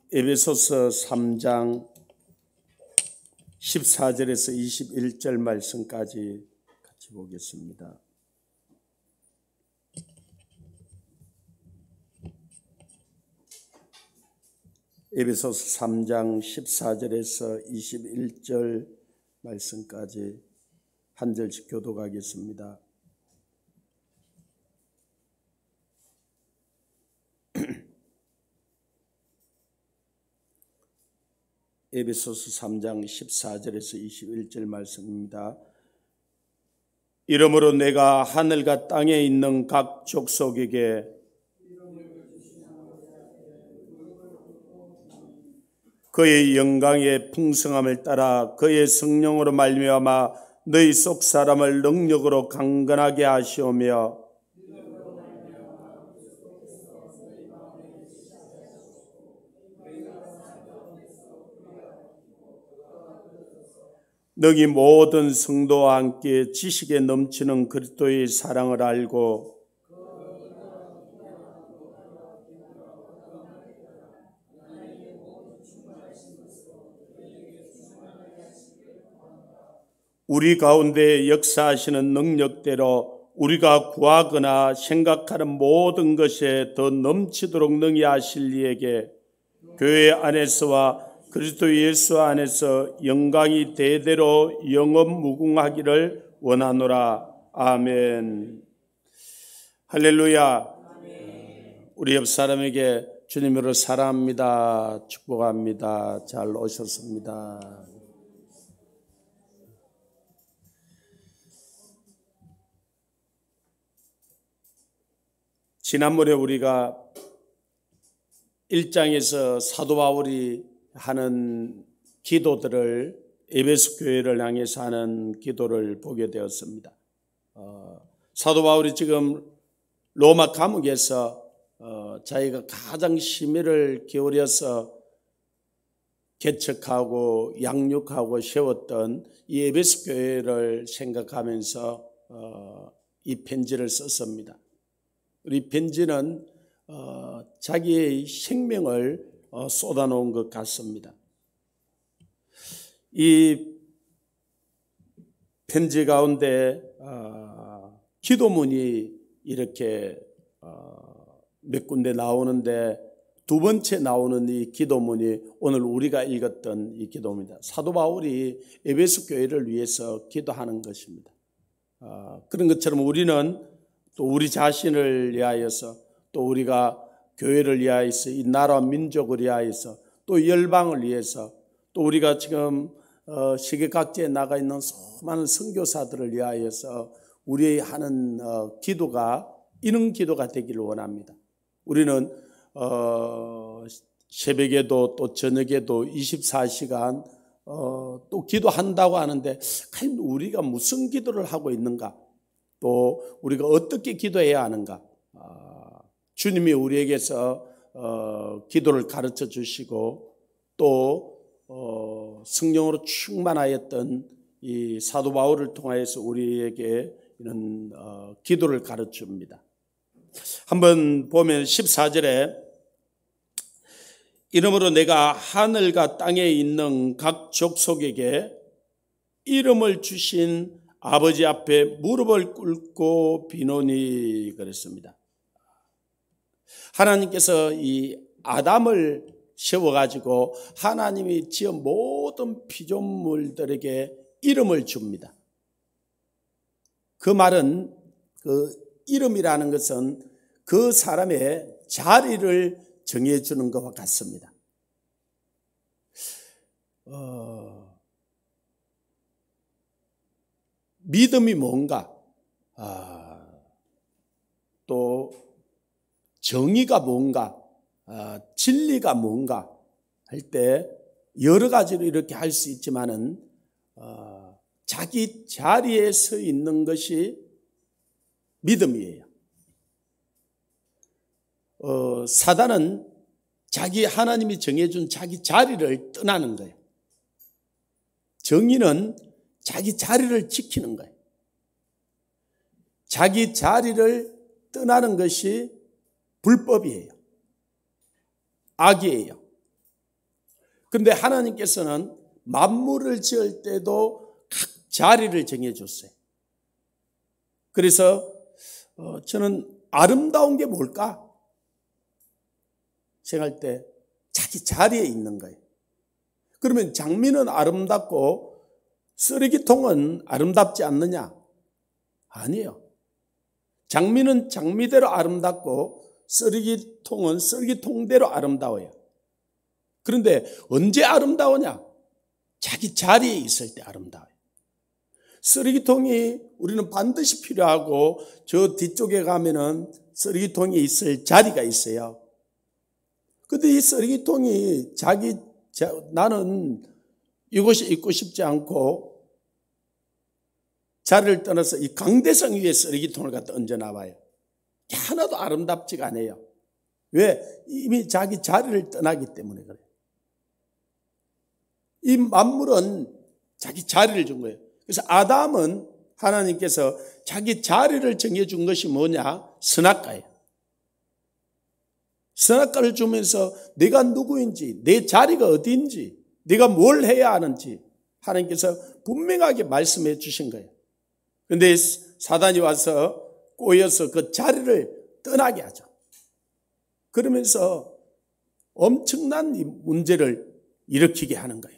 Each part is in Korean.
에베소서 3장 14절에서 21절 말씀까지 같이 보겠습니다. 에베소서 3장 14절에서 21절 말씀까지 한 절씩 교독하겠습니다. 에베소서 3장 14절에서 21절 말씀입니다. 이러므로 내가 하늘과 땅에 있는 각 족속에게 그의 영광의 풍성함을 따라 그의 성령으로 말미암아 너희 속 사람을 능력으로 강건하게 하시오며 너희 모든 성도와 함께 지식에 넘치는 그리스도의 사랑을 알고 우리 가운데 역사하시는 능력대로 우리가 구하거나 생각하는 모든 것에 더 넘치도록 능히 하실 이에게 교회 안에서와 그리스도 예수 안에서 영광이 대대로 영원 무궁하기를 원하노라. 아멘. 할렐루야. 우리 옆 사람에게 주님으로 사랑합니다. 축복합니다. 잘 오셨습니다. 지난번에 우리가 1장에서 사도 바울이 하는 기도들을 에베소 교회를 향해서 하는 기도를 보게 되었습니다. 사도 바울이 지금 로마 감옥에서 자기가 가장 심혈을 기울여서 개척하고 양육하고 세웠던 이 에베소 교회를 생각하면서 이 편지를 썼습니다. 이 편지는 자기의 생명을 쏟아놓은 것 같습니다. 이 편지 가운데 기도문이 이렇게 몇 군데 나오는데 두 번째 나오는 이 기도문이 오늘 우리가 읽었던 이 기도입니다. 사도 바울이 에베소 교회를 위해서 기도하는 것입니다. 그런 것처럼 우리는 또 우리 자신을 위하여서 또 우리가 교회를 위하여서 이 나라와 민족을 위하여서 또 열방을 위해서 또 우리가 지금 세계 각지에 나가 있는 수많은 선교사들을 위하여서 우리 하는 기도가 이런 기도가 되기를 원합니다. 우리는 새벽에도 또 저녁에도 24시간 또 기도한다고 하는데 과연 우리가 무슨 기도를 하고 있는가? 또 우리가 어떻게 기도해야 하는가? 주님이 우리에게서 기도를 가르쳐 주시고 또 성령으로 충만하였던 이 사도 바울을 통하여서 우리에게 이런 기도를 가르칩니다. 한번 보면 14절에 이러므로 내가 하늘과 땅에 있는 각 족속에게 이름을 주신 아버지 앞에 무릎을 꿇고 비노니 그랬습니다. 하나님께서 이 아담을 세워가지고 하나님이 지은 모든 피조물들에게 이름을 줍니다. 그 말은 그 이름이라는 것은 그 사람의 자리를 정해주는 것과 같습니다. 믿음이 뭔가, 또 정의가 뭔가, 진리가 뭔가 할 때 여러 가지로 이렇게 할 수 있지만은 자기 자리에 서 있는 것이 믿음이에요. 사단은 자기 하나님이 정해준 자기 자리를 떠나는 거예요. 정의는 자기 자리를 지키는 거예요. 자기 자리를 떠나는 것이 불법이에요. 악이에요. 그런데 하나님께서는 만물을 지을 때도 각 자리를 정해줬어요. 그래서 저는 아름다운 게 뭘까 생각할 때 자기 자리에 있는 거예요. 그러면 장미는 아름답고 쓰레기통은 아름답지 않느냐? 아니에요. 장미는 장미대로 아름답고 쓰레기통은 쓰레기통대로 아름다워요. 그런데 언제 아름다우냐? 자기 자리에 있을 때 아름다워요. 쓰레기통이 우리는 반드시 필요하고 저 뒤쪽에 가면은 쓰레기통이 있을 자리가 있어요. 근데 이 쓰레기통이 나는 이곳에 있고 싶지 않고 자리를 떠나서 이 강대상 위에 쓰레기통을 갖다 얹어놔봐요. 하나도 아름답지가 않아요. 왜? 이미 자기 자리를 떠나기 때문에 그래요. 이 만물은 자기 자리를 준 거예요. 그래서 아담은 하나님께서 자기 자리를 정해준 것이 뭐냐? 선악과예요. 선악과를 주면서 내가 누구인지, 내 자리가 어디인지, 내가 뭘 해야 하는지 하나님께서 분명하게 말씀해 주신 거예요. 그런데 사단이 와서 꼬여서 그 자리를 떠나게 하죠. 그러면서 엄청난 이 문제를 일으키게 하는 거예요.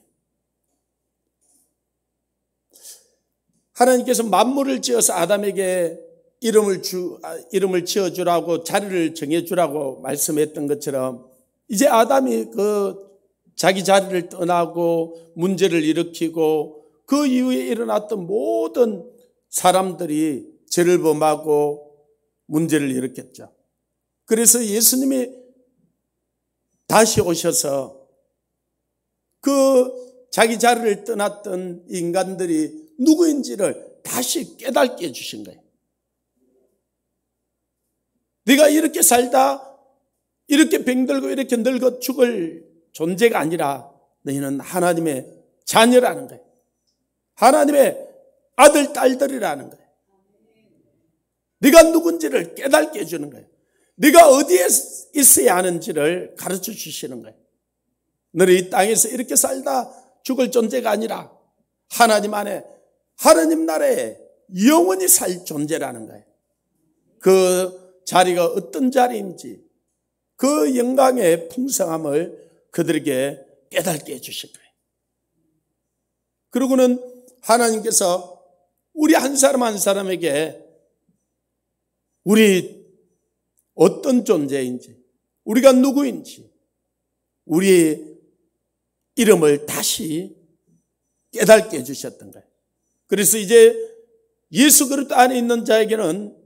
하나님께서 만물을 지어서 아담에게 이름을 지어주라고 자리를 정해주라고 말씀했던 것처럼 이제 아담이 자기 자리를 떠나고 문제를 일으키고 그 이후에 일어났던 모든 사람들이 죄를 범하고 문제를 일으켰죠. 그래서 예수님이 다시 오셔서 그 자기 자리를 떠났던 인간들이 누구인지를 다시 깨닫게 해주신 거예요. 네가 이렇게 살다 이렇게 병들고 이렇게 늙어 죽을 존재가 아니라 너희는 하나님의 자녀라는 거예요. 하나님의 아들, 딸들이라는 거예요. 네가 누군지를 깨닫게 해주는 거예요. 네가 어디에 있어야 하는지를 가르쳐 주시는 거예요. 너는 이 땅에서 이렇게 살다 죽을 존재가 아니라 하나님 안에 하나님 나라에 영원히 살 존재라는 거예요. 그 자리가 어떤 자리인지 그 영광의 풍성함을 그들에게 깨닫게 해주신 거예요. 그리고는 하나님께서 우리 한 사람 한 사람에게 우리 어떤 존재인지 우리가 누구인지 우리의 이름을 다시 깨닫게 해주셨던 거예요. 그래서 이제 예수 그리스도 안에 있는 자에게는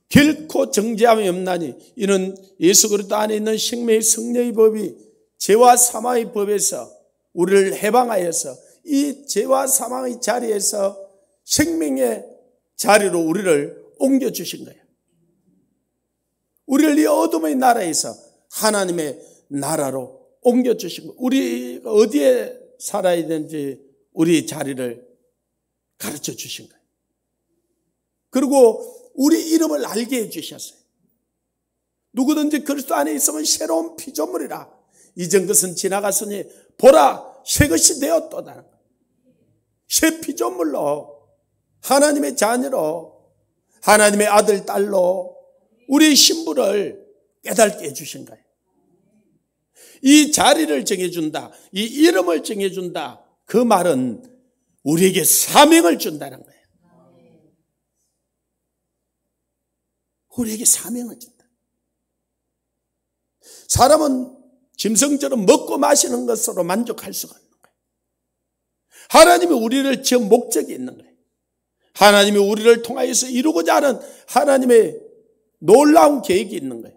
결코 정죄함이 없나니 이는 예수 그리스도 안에 있는 생명의 성령의 법이 죄와 사망의 법에서 우리를 해방하여서 이 죄와 사망의 자리에서 생명의 자리로 우리를 옮겨주신 거예요. 우리를 이 어둠의 나라에서 하나님의 나라로 옮겨주신 거예요. 우리가 어디에 살아야 되는지 우리 자리를 가르쳐 주신 거예요. 그리고 우리 이름을 알게 해주셨어요. 누구든지 그리스도 안에 있으면 새로운 피조물이라. 이전 것은 지나갔으니 보라 새 것이 되었도다. 새 피조물로 하나님의 자녀로 하나님의 아들 딸로 우리의 신분을 깨닫게 해주신 거예요. 이 자리를 정해준다. 이 이름을 정해준다. 그 말은 우리에게 사명을 준다는 거예요. 우리에게 사명을 준다. 사람은 짐승처럼 먹고 마시는 것으로 만족할 수가 없는 거예요. 하나님이 우리를 지은 목적이 있는 거예요. 하나님이 우리를 통하여서 이루고자 하는 하나님의 놀라운 계획이 있는 거예요.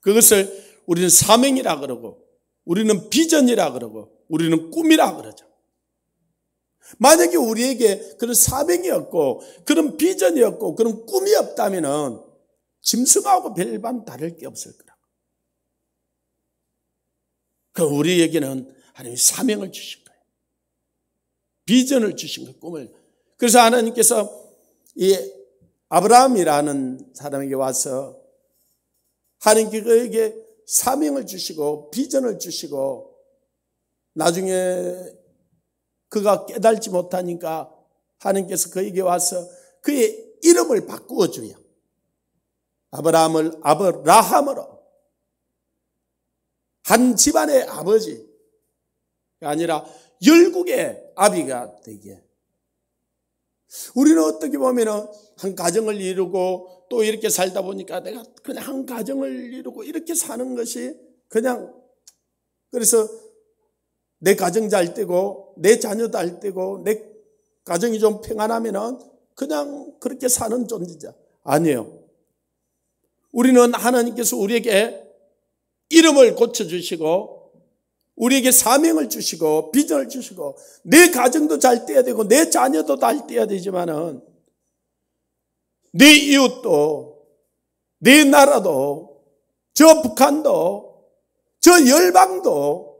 그것을 우리는 사명이라 그러고 우리는 비전이라 그러고 우리는 꿈이라 그러죠. 만약에 우리에게 그런 사명이 없고 그런 비전이 없고 그런 꿈이 없다면 짐승하고 별반 다를 게 없을 거라고. 그 우리에게는 하나님이 사명을 주신 거예요. 비전을 주신 거예요. 꿈을. 그래서 하나님께서 이 아브라함이라는 사람에게 와서 하나님께 그에게 사명을 주시고 비전을 주시고 나중에 그가 깨달지 못하니까 하나님께서 그에게 와서 그의 이름을 바꾸어 줘요. 아브라함을 아브라함으로, 한 집안의 아버지가 아니라 열국의 아비가 되게. 우리는 어떻게 보면 한 가정을 이루고 또 이렇게 살다 보니까 내가 그냥 한 가정을 이루고 이렇게 사는 것이 그냥, 그래서 내 가정 잘 되고 내 자녀 잘 되고 내 가정이 좀 평안하면은 그냥 그렇게 사는 존재자. 아니에요. 우리는 하나님께서 우리에게 이름을 고쳐주시고 우리에게 사명을 주시고 비전을 주시고 내 가정도 잘 돼야 되고 내 자녀도 잘 돼야 되지만은 내 이웃도 내 나라도 저 북한도 저 열방도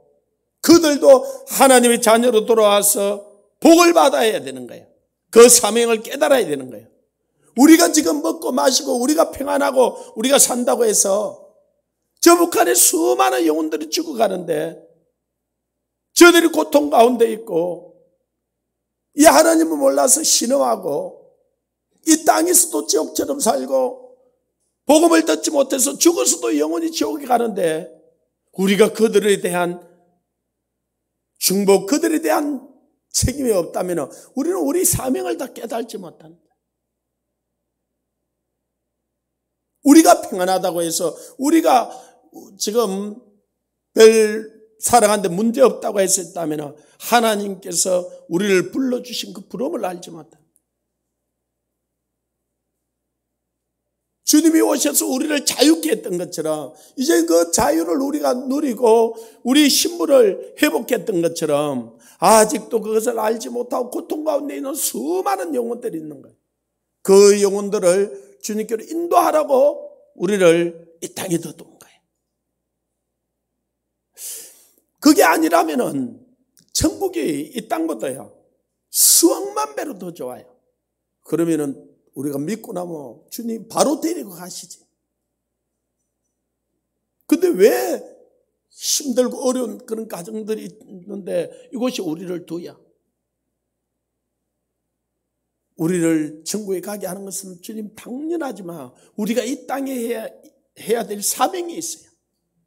그들도 하나님의 자녀로 돌아와서 복을 받아야 되는 거예요. 그 사명을 깨달아야 되는 거예요. 우리가 지금 먹고 마시고 우리가 평안하고 우리가 산다고 해서 저 북한에 수많은 영혼들이 죽어가는데 저들이 고통 가운데 있고 이 하나님을 몰라서 신음하고 이 땅에서도 지옥처럼 살고 복음을 듣지 못해서 죽어서도 영원히 지옥에 가는데 우리가 그들에 대한 중보, 그들에 대한 책임이 없다면 우리는 우리 사명을 다 깨달지 못한다. 우리가 평안하다고 해서 우리가 지금 별 살아가는데 문제 없다고 했었다면 하나님께서 우리를 불러주신 그 부름을 알지 못한다. 주님이 오셔서 우리를 자유케 했던 것처럼 이제 그 자유를 우리가 누리고 우리 신분을 회복했던 것처럼 아직도 그것을 알지 못하고 고통 가운데 있는 수많은 영혼들이 있는 거예요. 그 영혼들을 주님께로 인도하라고 우리를 이 땅에 둬둔 거예요. 그게 아니라면은 천국이 이 땅보다요 수억만 배로 더 좋아요. 그러면은 우리가 믿고 나면 주님 바로 데리고 가시지. 근데 왜 힘들고 어려운 그런 가정들이 있는데 이곳이 우리를 두야? 우리를 천국에 가게 하는 것은 주님 당연하지만 우리가 이 땅에 해야 될 사명이 있어요.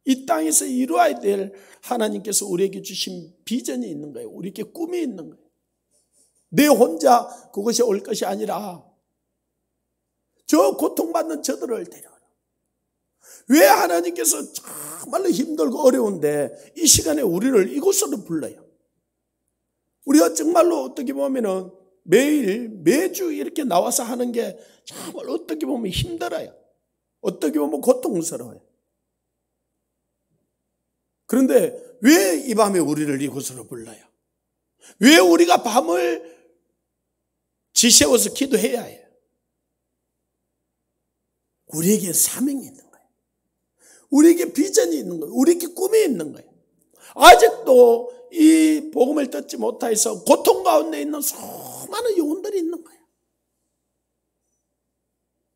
이 땅에서 이루어야 될 하나님께서 우리에게 주신 비전이 있는 거예요. 우리에게 꿈이 있는 거예요. 내 혼자 그것이 올 것이 아니라 저 고통받는 저들을 데려라. 왜 하나님께서 정말로 힘들고 어려운데 이 시간에 우리를 이곳으로 불러요? 우리가 정말로 어떻게 보면은 매주 이렇게 나와서 하는 게 정말 어떻게 보면 힘들어요. 어떻게 보면 고통스러워요. 그런데 왜 이 밤에 우리를 이곳으로 불러요? 왜 우리가 밤을 지새워서 기도해야 해요? 우리에게 사명이 있는 거예요. 우리에게 비전이 있는 거예요. 우리에게 꿈이 있는 거예요. 아직도 이 복음을 듣지 못해서 고통 가운데 있는 수많은 영혼들이 있는 거예요.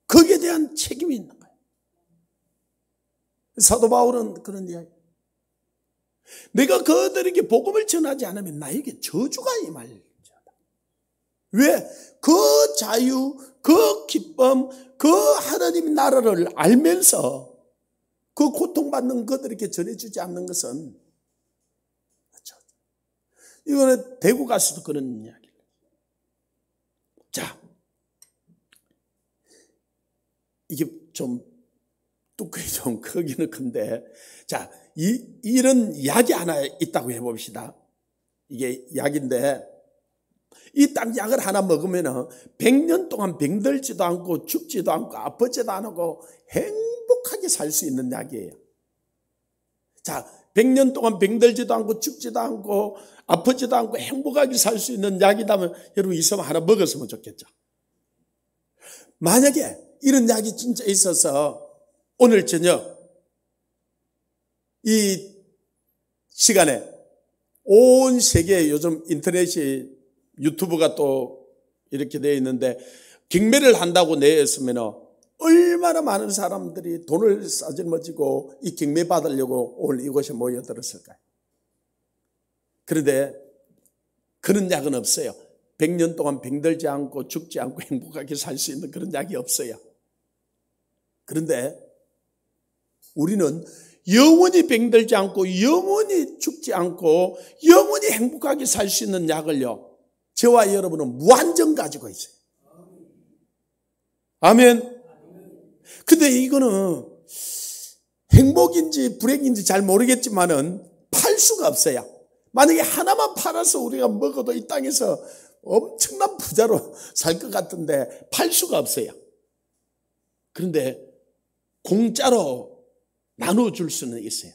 거기에 대한 책임이 있는 거예요. 사도 바울은 그런 이야기. 내가 그들에게 복음을 전하지 않으면 나에게 저주가 임할. 왜? 그 자유, 그 기쁨, 그 하나님의 나라를 알면서 그 고통받는 그들에게 전해주지 않는 것은, 그렇죠. 이거는 대구 가서도 그런 이야기를. 자, 이게 좀 뚜껑이 좀 크기는 큰데, 자, 이런 약이 하나 있다고 해봅시다. 이게 약인데, 이 딱 약을 하나 먹으면 100년 동안 병들지도 않고 죽지도 않고 아프지도 않고 행복하게 살 수 있는 약이에요. 자, 100년 동안 병들지도 않고 죽지도 않고 아프지도 않고 행복하게 살 수 있는 약이라면 여러분 있으면 하나 먹었으면 좋겠죠. 만약에 이런 약이 진짜 있어서 오늘 저녁 이 시간에 온 세계에 요즘 인터넷이 유튜브가 또 이렇게 되어 있는데 경매를 한다고 내었으면 얼마나 많은 사람들이 돈을 싸질머지고 이 경매 받으려고 오늘 이곳에 모여들었을까요? 그런데 그런 약은 없어요. 100년 동안 병들지 않고 죽지 않고 행복하게 살 수 있는 그런 약이 없어요. 그런데 우리는 영원히 병들지 않고 영원히 죽지 않고 영원히 행복하게 살 수 있는 약을요, 저와 여러분은 무한정 가지고 있어요. 아멘. 근데 이거는 행복인지 불행인지 잘 모르겠지만은 팔 수가 없어요. 만약에 하나만 팔아서 우리가 먹어도 이 땅에서 엄청난 부자로 살 것 같은데 팔 수가 없어요. 그런데 공짜로 나누어 줄 수는 있어요.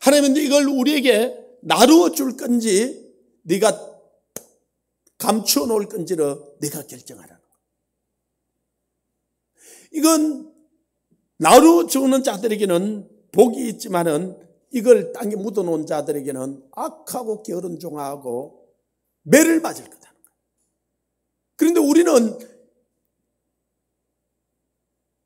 하나님은 이걸 우리에게 나누어 줄 건지 네가 감추어 놓을 건지를 네가 결정하라는 거예요. 이건 나누어 주는 자들에게는 복이 있지만은 이걸 땅에 묻어놓은 자들에게는 악하고 게으른 종하고 매를 맞을 거다는 거예요. 그런데 우리는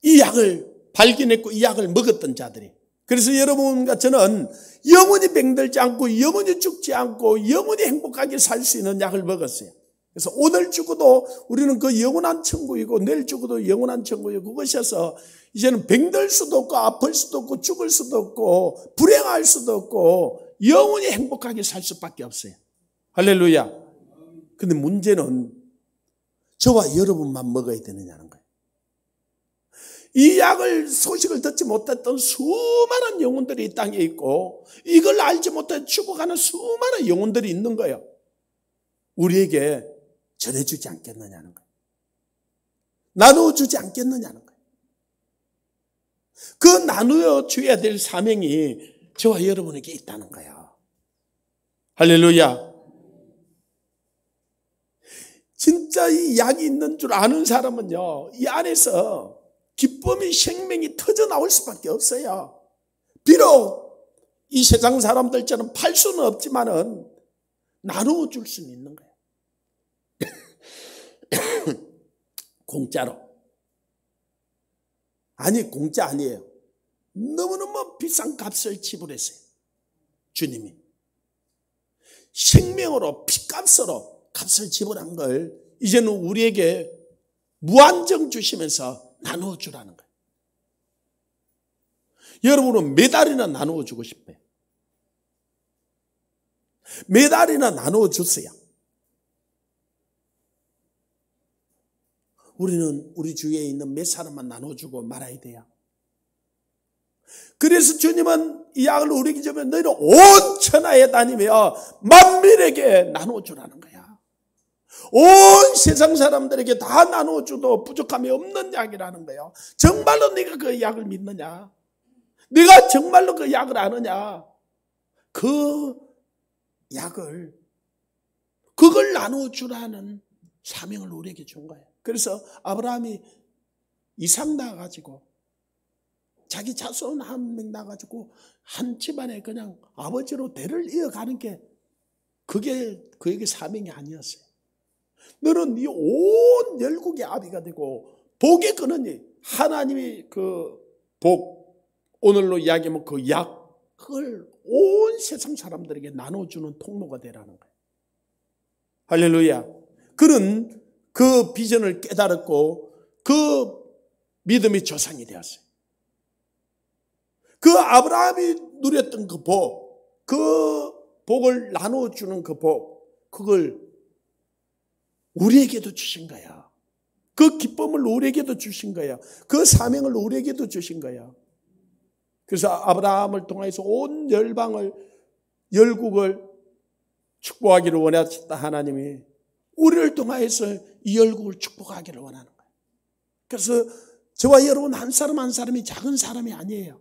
이 약을 발견했고 이 약을 먹었던 자들이, 그래서 여러분과 저는 영원히 병들지 않고 영원히 죽지 않고 영원히 행복하게 살 수 있는 약을 먹었어요. 그래서 오늘 죽어도 우리는 그 영원한 천국이고 내일 죽어도 영원한 천국이고, 그것이어서 이제는 병들 수도 없고 아플 수도 없고 죽을 수도 없고 불행할 수도 없고 영원히 행복하게 살 수밖에 없어요. 할렐루야. 근데 문제는 저와 여러분만 먹어야 되느냐는 거예요. 이 약을 소식을 듣지 못했던 수많은 영혼들이 이 땅에 있고 이걸 알지 못해 죽어가는 수많은 영혼들이 있는 거예요. 우리에게 전해주지 않겠느냐는 거예요. 나누어주지 않겠느냐는 거예요. 그 나누어 줘야 될 사명이 저와 여러분에게 있다는 거예요. 할렐루야. 진짜 이 약이 있는 줄 아는 사람은요, 이 안에서 기쁨이 생명이 터져 나올 수밖에 없어요. 비록 이 세상 사람들처럼 팔 수는 없지만은 나누어 줄 수는 있는 거예요. 공짜로. 아니, 공짜 아니에요. 너무너무 비싼 값을 지불했어요. 주님이 생명으로 피값으로 값을 지불한 걸 이제는 우리에게 무한정 주시면서 나누어 주라는 거예요. 여러분은 몇 알이나 나누어 주고 싶어요? 몇 알이나 나누어 주세요. 우리는 우리 주위에 있는 몇 사람만 나눠주고 말아야 돼요. 그래서 주님은 이 약을 우리에게 주면 너희는 온 천하에 다니며 만민에게 나눠주라는 거야. 온 세상 사람들에게 다 나눠줘도 부족함이 없는 약이라는 거예요. 정말로 네가 그 약을 믿느냐? 네가 정말로 그 약을 아느냐? 그 약을, 그걸 나눠주라는 사명을 우리에게 준 거예요. 그래서 아브라함이 이삭 낳아가지고 자기 자손 한 명 낳아가지고 한 집안에 그냥 아버지로 대를 이어가는 게 그게 그에게 사명이 아니었어요. 너는 이 온 열국의 아비가 되고 복의 근원이 하나님이 그 복, 오늘로 이야기하면 그 약, 그걸 온 세상 사람들에게 나눠주는 통로가 되라는 거예요. 할렐루야. 그는 그 비전을 깨달았고 그 믿음의 조상이 되었어요. 그 아브라함이 누렸던 그 복, 그 복을 나눠주는 그 복, 그걸 우리에게도 주신 거야. 그 기쁨을 우리에게도 주신 거야. 그 사명을 우리에게도 주신 거야. 그래서 아브라함을 통해서 온 열방을, 열국을 축복하기를 원하셨다 하나님이 우리를 통해서 이 열국을 축복하기를 원하는 거예요. 그래서 저와 여러분 한 사람 한 사람이 작은 사람이 아니에요.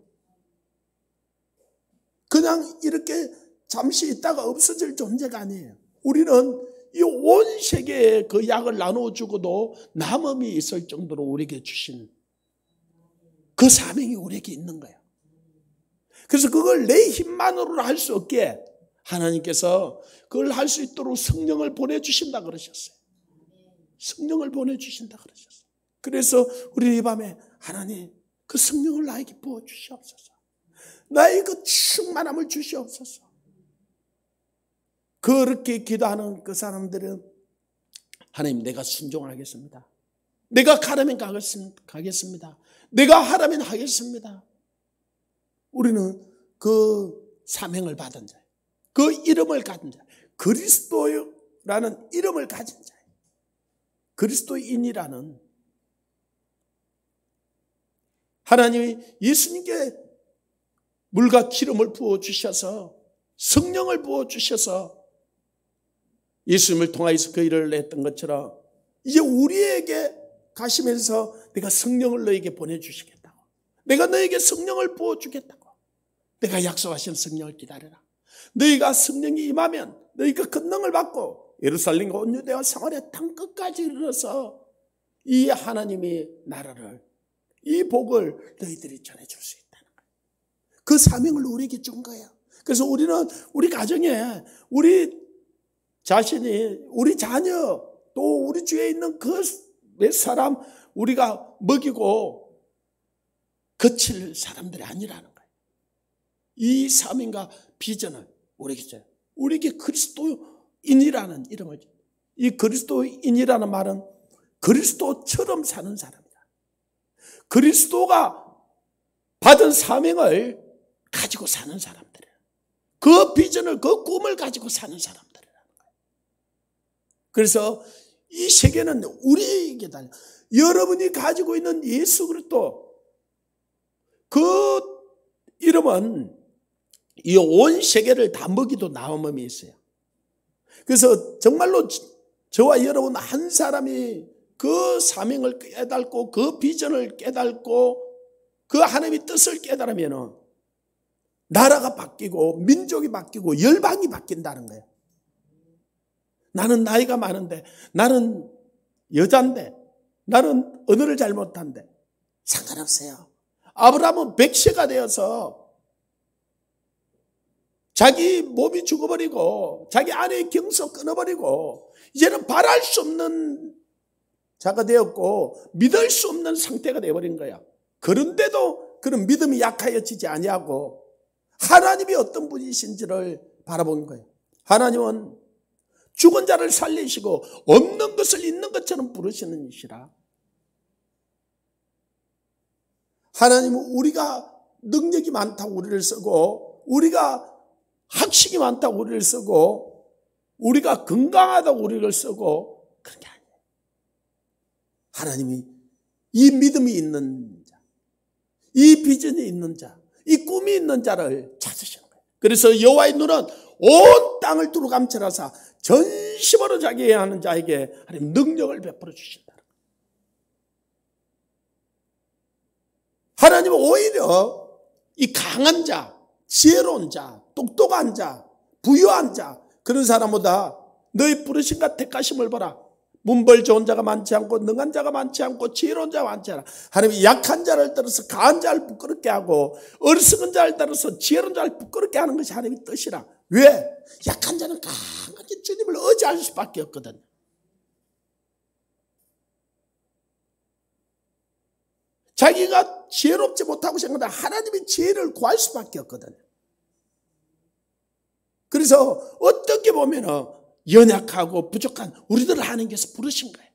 그냥 이렇게 잠시 있다가 없어질 존재가 아니에요. 우리는 이 온 세계에 그 약을 나눠주고도 남음이 있을 정도로 우리에게 주신 그 사명이 우리에게 있는 거예요. 그래서 그걸 내 힘만으로는 할 수 없게 하나님께서 그걸 할 수 있도록 성령을 보내주신다 그러셨어요. 성령을 보내주신다 그러셨어요. 그래서 우리는 이 밤에 하나님 그 성령을 나에게 부어주시옵소서. 나의 그 충만함을 주시옵소서. 그렇게 기도하는 그 사람들은 하나님 내가 순종하겠습니다. 내가 가라면 가겠습니다. 내가 하라면 하겠습니다. 우리는 그 사명을 받은 자, 그 이름을 가진 자, 그리스도라는 이름을 가진 자, 그리스도인이라는 하나님이 예수님께 물과 기름을 부어주셔서 성령을 부어주셔서 예수님을 통하여서 그 일을 했던 것처럼 이제 우리에게 가시면서 내가 성령을 너에게 보내주시겠다고, 내가 너에게 성령을 부어주겠다고, 내가 약속하신 성령을 기다려라. 너희가 성령이 임하면 너희가 권능을 받고 예루살렘과 온 유대와 사마리아 땅 끝까지 이르러서 이 하나님의 나라를, 이 복을 너희들이 전해줄 수 있다는 거예요. 그 사명을 우리에게 준 거예요. 그래서 우리는 우리 가정에 우리 자신이, 우리 자녀, 또 우리 주위에 있는 그 몇 사람 우리가 먹이고 거칠 사람들이 아니라는 거예요. 이 사명과 비전을 우리에게 줘요. 우리에게 그리스도인이라는 이름을 줘요. 이 그리스도인이라는 말은 그리스도처럼 사는 사람이다. 그리스도가 받은 사명을 가지고 사는 사람들이에요. 그 비전을, 그 꿈을 가지고 사는 사람들이라는 거예요. 그래서 이 세계는 우리에게 달려. 여러분이 가지고 있는 예수 그리스도, 그 이름은 이 온 세계를 다 먹이도 나음이 있어요. 그래서 정말로 저와 여러분 한 사람이 그 사명을 깨닫고 그 비전을 깨닫고 그 하나님의 뜻을 깨달으면 나라가 바뀌고 민족이 바뀌고 열방이 바뀐다는 거예요. 나는 나이가 많은데, 나는 여잔데, 나는 언어를 잘 못한데 상관없어요. 아브라함은 100세가 되어서 자기 몸이 죽어버리고 자기 아내의 경서 끊어버리고 이제는 바랄 수 없는 자가 되었고 믿을 수 없는 상태가 되어버린 거야. 그런데도 그런 믿음이 약하여지지 아니하고 하나님이 어떤 분이신지를 바라본 거예요. 하나님은 죽은 자를 살리시고 없는 것을 있는 것처럼 부르시는 이시라. 하나님은 우리가 능력이 많다고 우리를 쓰고, 우리가 학식이 많다고 우리를 쓰고, 우리가 건강하다고 우리를 쓰고, 그런 게 아니에요. 하나님이 이 믿음이 있는 자, 이 비전이 있는 자, 이 꿈이 있는 자를 찾으시는 거예요. 그래서 여호와의 눈은 온 땅을 두루 감찰하사 전심으로 자기해야 하는 자에게 하나님 능력을 베풀어 주신다. 하나님은 오히려 이 강한 자, 지혜로운 자, 똑똑한 자, 부유한 자, 그런 사람보다 너희 부르심과 택하심을 봐라. 문벌 좋은 자가 많지 않고 능한 자가 많지 않고 지혜로운 자가 많지 않아. 하나님이 약한 자를 따라서 강한 자를 부끄럽게 하고 어리석은 자를 따라서 지혜로운 자를 부끄럽게 하는 것이 하나님의 뜻이라. 왜? 약한 자는 강하게 주님을 의지할 수밖에 없거든. 자기가 지혜롭지 못하고 생각하다 하나님의 지혜를 구할 수밖에 없거든. 그래서 어떻게 보면 연약하고 부족한 우리들을 하나님께서 부르신 거예요.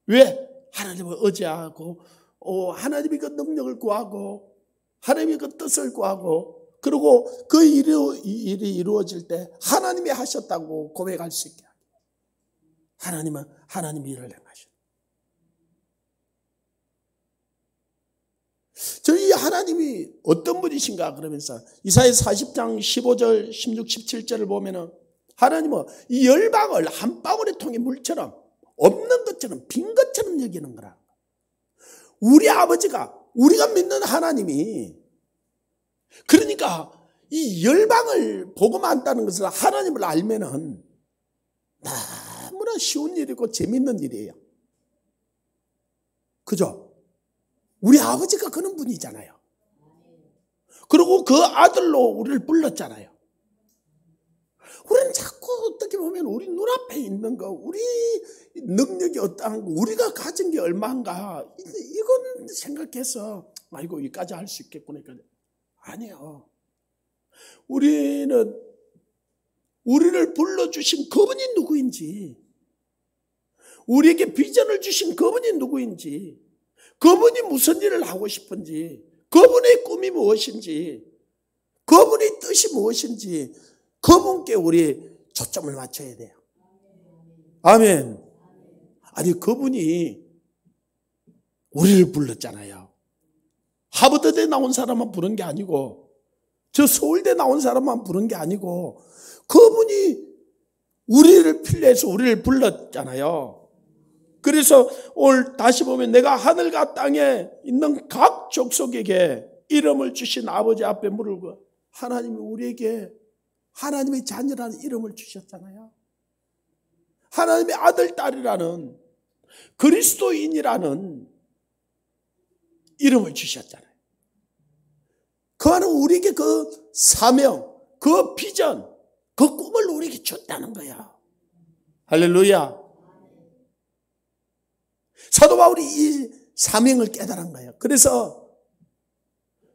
왜? 하나님을 의지하고 하나님의 그 능력을 구하고 하나님의 그 뜻을 구하고 그리고 그 일이 이루어질 때 하나님이 하셨다고 고백할 수 있게 하고 하나님은 하나님의 일을 행하셔. 저희 하나님이 어떤 분이신가 그러면서 이사야 40장 15절 16, 17절을 보면은 하나님은 이 열방을 한 방울의 통의 물처럼 없는 것처럼 빈 것처럼 여기는 거라. 우리 아버지가 우리가 믿는 하나님이 그러니까 이 열방을 복음한다는 것을 하나님을 알면은 너무나 쉬운 일이고 재밌는 일이에요. 그죠? 우리 아버지가 그런 분이잖아요. 그리고 그 아들로 우리를 불렀잖아요. 우리는 자꾸 어떻게 보면 우리 눈앞에 있는 거, 우리 능력이 어떠한 거, 우리가 가진 게 얼마인가, 이건 생각해서 아이고 여기까지 할 수 있겠구나. 아니요. 우리는 우리를 불러주신 그분이 누구인지, 우리에게 비전을 주신 그분이 누구인지, 그분이 무슨 일을 하고 싶은지, 그분의 꿈이 무엇인지, 그분의 뜻이 무엇인지 그분께 우리 초점을 맞춰야 돼요. 아멘. 아니 그분이 우리를 불렀잖아요. 하버드대 나온 사람만 부른 게 아니고, 저 서울대 나온 사람만 부른 게 아니고, 그분이 우리를 필요해서 우리를 불렀잖아요. 그래서 오늘 다시 보면 내가 하늘과 땅에 있는 각 족속에게 이름을 주신 아버지 앞에 물고, 하나님이 우리에게 하나님의 자녀라는 이름을 주셨잖아요. 하나님의 아들, 딸이라는, 그리스도인이라는 이름을 주셨잖아요. 그 안에 우리에게 그 사명, 그 비전, 그 꿈을 우리에게 줬다는 거야. 할렐루야. 사도 바울이 이 사명을 깨달은 거예요. 그래서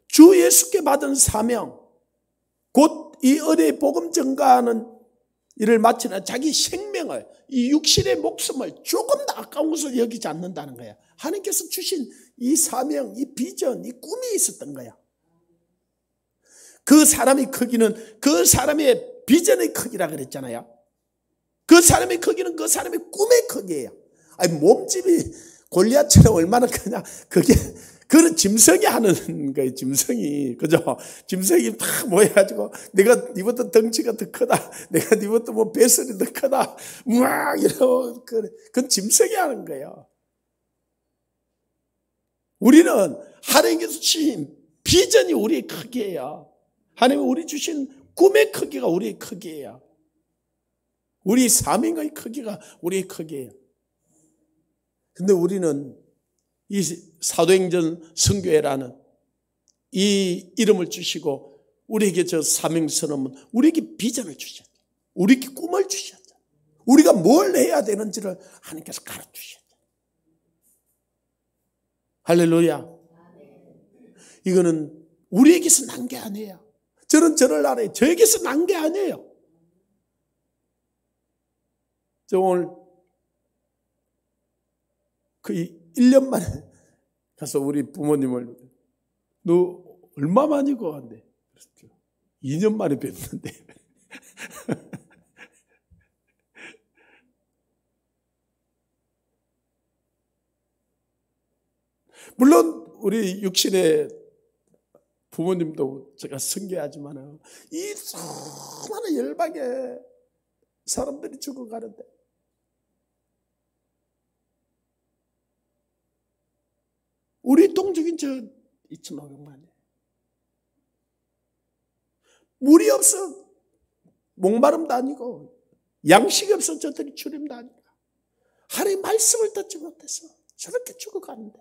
주 예수께 받은 사명, 곧 이 은혜의 복음 전가하는 일을 마치는 자기 생명을, 이 육신의 목숨을 조금 더 아까운 것을 여기지 않는다는 거야. 하나님께서 주신 이 사명, 이 비전, 이 꿈이 있었던 거야. 그 사람의 크기는 그 사람의 비전의 크기라 그랬잖아요. 그 사람의 크기는 그 사람의 꿈의 크기예요. 아니 몸집이 골리앗처럼 얼마나 크냐, 그게 그런 짐승이 하는 거예요. 짐승이, 그죠? 짐승이 딱 모여가지고 내가 니보다 덩치가 더 크다, 내가 니보다 뭐 뱃살이 더 크다, 막 이러고 그건 짐승이 하는 거예요. 우리는 하나님께서 주신 비전이 우리의 크기예요. 하나님이 우리 주신 꿈의 크기가 우리의 크기예요. 우리 사명의 크기가 우리의 크기예요. 근데 우리는 이 사도행전 선교회라는 이 이름을 주시고 우리에게 저 사명선언은 우리에게 비전을 주셨죠. 우리에게 꿈을 주셨죠. 우리가 뭘 해야 되는지를 하나님께서 가르치셨죠. 할렐루야. 이거는 우리에게서 난 게 아니에요. 저는 저를 알아요. 저에게서 난 게 아니에요. 저 오늘 그 1년 만에 가서 우리 부모님을, 너 얼마 만이고 한대. 2년 만에 뵀는데. 물론 우리 육신의 부모님도 제가 선교하지만 이 수많은 열방의 사람들이 죽어가는데, 우리 동족인 저 2,500만이에요. 물이 없어 목마름도 아니고 양식이 없어 저들이 주림도 아니고 하나님의 말씀을 듣지 못해서 저렇게 죽어가는데,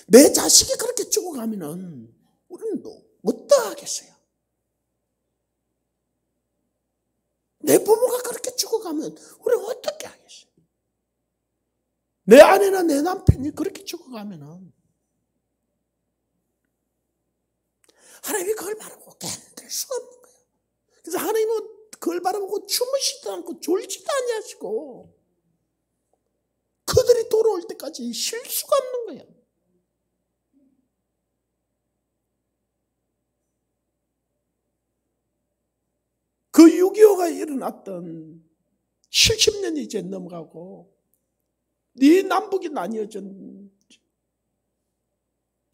내 자식이 그렇게 죽어가면은 우리는 어떠하겠어요? 내 부모가 그렇게 죽어가면 우리는 어떻게 하겠어요? 내 아내나 내 남편이 그렇게 죽어가면은 하나님이 그걸 바라보고 견딜 수가 없는 거예요. 그래서 하나님은 그걸 바라보고 주무시지도 않고 졸지도 아니하시고 그들이 돌아올 때까지 쉴 수가 없는 거예요. 그 6.25가 일어났던 70년이 이제 넘어가고 네 남북이 나뉘어진,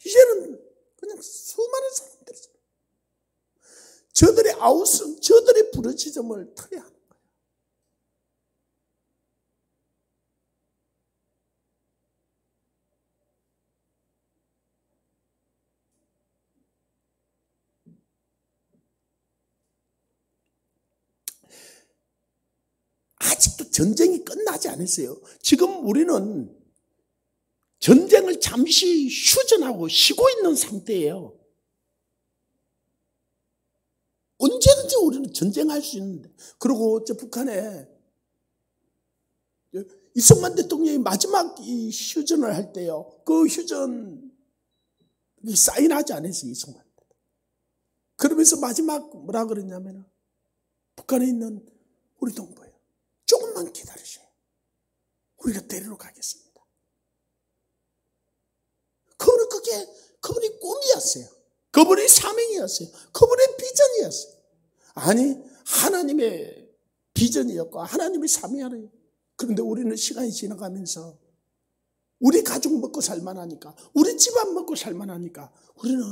이제는 그냥 수많은 사람들이 저들의 아우성, 저들의 부르짖음을 들어야 하는 거예요. 아직도 전쟁이 끝나지 않았어요. 지금 우리는 전쟁을 잠시 휴전하고 쉬고 있는 상태예요. 언제든지 우리는 전쟁할 수 있는데. 그리고 저 북한에 이승만 대통령이 마지막 이 휴전을 할 때요, 그 휴전 사인하지 않았어요, 이승만. 그러면서 마지막 뭐라 그랬냐면, 북한에 있는 우리 동포요, 조금만 기다리세요. 우리가 데리러 가겠습니다. 그분이 꿈이었어요. 그분의 사명이었어요. 그분의 비전이었어요. 아니, 하나님의 비전이었고 하나님의 사명이에요. 그런데 우리는 시간이 지나가면서 우리 가족 먹고 살만하니까, 우리 집안 먹고 살만하니까, 우리는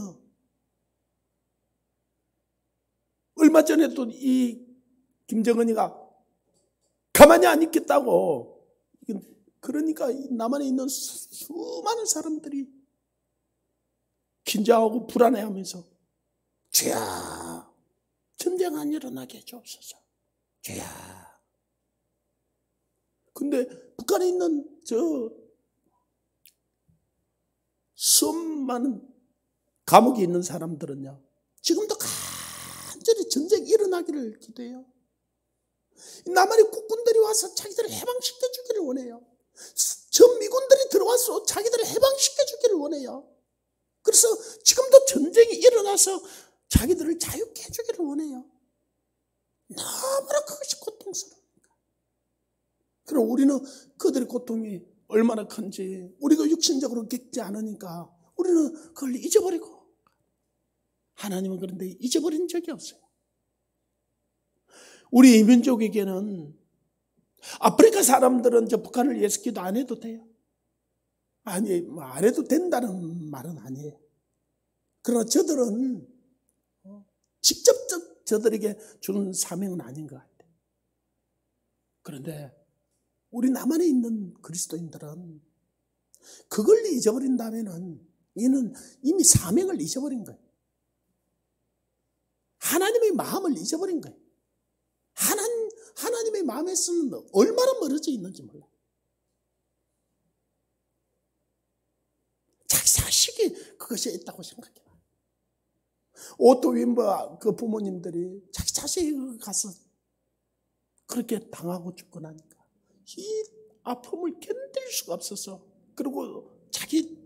얼마 전에도 이 김정은이가 가만히 안 있겠다고, 그러니까 남한에 있는 수많은 사람들이 긴장하고 불안해하면서, 주야, 전쟁 안 일어나게 해주옵소서, 주야. 근데 북한에 있는 저 수많은 감옥에 있는 사람들은요, 지금도 간절히 전쟁이 일어나기를 기도해요. 남한의 국군들이 와서 자기들을 해방시켜 주기를 원해요. 전 미군들이 들어와서 자기들을 해방시켜 주기를 원해요. 그래서 지금도 전쟁이 일어나서 자기들을 자유케 해주기를 원해요. 너무나 그것이 고통스러우니까. 그럼 우리는 그들의 고통이 얼마나 큰지 우리도 육신적으로 겪지 않으니까 우리는 그걸 잊어버리고, 하나님은 그런데 잊어버린 적이 없어요. 우리 이민족에게는, 아프리카 사람들은 저 북한을 위해서 기도 안 해도 돼요. 아니, 안 해도 된다는 말은 아니에요. 그러나 저들은 직접적 저들에게 주는 사명은 아닌 것 같아요. 그런데 우리 남한에 있는 그리스도인들은 그걸 잊어버린다면은 이는 이미 사명을 잊어버린 거예요. 하나님의 마음을 잊어버린 거예요. 하나님의 마음에서는 얼마나 멀어져 있는지 몰라요. 자기 자식이 그것이 있다고 생각해요. 오토 윈버 그 부모님들이 자기 자식이 가서 그렇게 당하고 죽고 나니까 이 아픔을 견딜 수가 없어서, 그리고 자기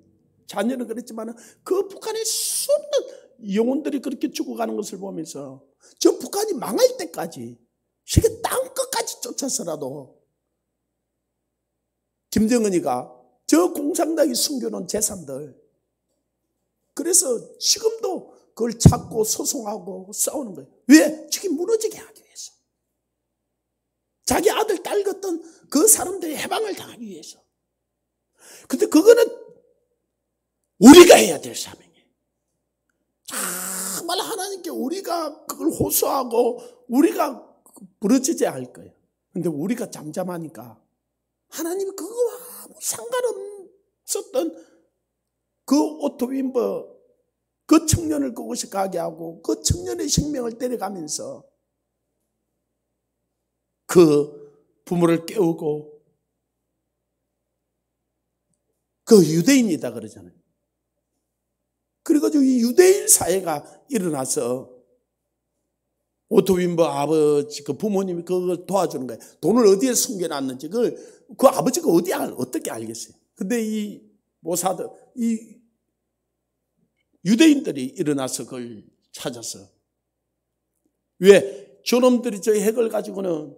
자녀는 그랬지만 그 북한의 수많은 영혼들이 그렇게 죽어가는 것을 보면서 저 북한이 망할 때까지 세계 땅끝까지 쫓아서라도 김정은이가 저 공산당이 숨겨놓은 재산들, 그래서 지금도 그걸 찾고 소송하고 싸우는 거예요. 왜? 지금 무너지게 하기 위해서. 자기 아들, 딸 같은 그 사람들이 해방을 당하기 위해서. 근데 그거는 우리가 해야 될 사명이에요. 정말 하나님께 우리가 그걸 호소하고 우리가 부르짖어야 할 거예요. 근데 우리가 잠잠하니까 하나님이 그거와 아무 상관없었던 그 오토 윈버 그 청년을 그곳에 가게 하고 그 청년의 생명을 때려가면서 그 부모를 깨우고, 그 유대인이다 그러잖아요. 그래가지고 이 유대인 사회가 일어나서 오토 윈버 아버지 그 부모님이 그걸 도와주는 거예요. 돈을 어디에 숨겨놨는지 그 아버지가 어떻게 알겠어요. 근데 이 모사드, 이 유대인들이 일어나서 그걸 찾아서, 왜? 저놈들이 저 핵을 가지고는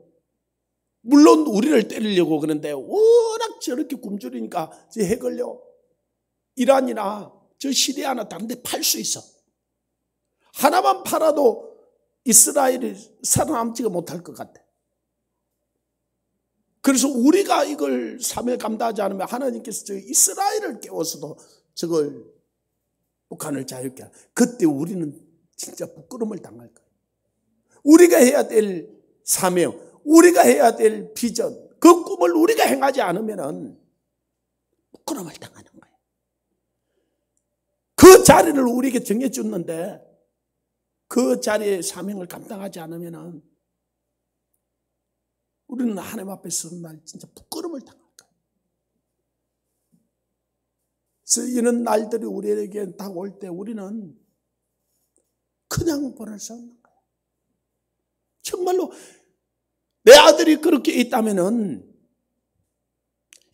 물론 우리를 때리려고 그러는데 워낙 저렇게 굶주리니까 저 핵을요 이란이나 저 시리아나 다른 데 팔 수 있어. 하나만 팔아도 이스라엘이 살아남지가 못할 것 같아. 그래서 우리가 이걸 사명을 감당하지 않으면 하나님께서 저 이스라엘을 깨워서도 저걸 북한을 자유케 하라. 그때 우리는 진짜 부끄러움을 당할 거예요. 우리가 해야 될 사명, 우리가 해야 될 비전, 그 꿈을 우리가 행하지 않으면 부끄러움을 당하는 거예요. 그 자리를 우리에게 정해줬는데 그 자리의 사명을 감당하지 않으면 우리는 하나님 앞에 서는 날 진짜 부끄러움을 당할 거예요. 그래서 이런 날들이 우리에게 다가올 때 우리는 그냥 보낼 수 없는 거예요. 정말로 내 아들이 그렇게 있다면은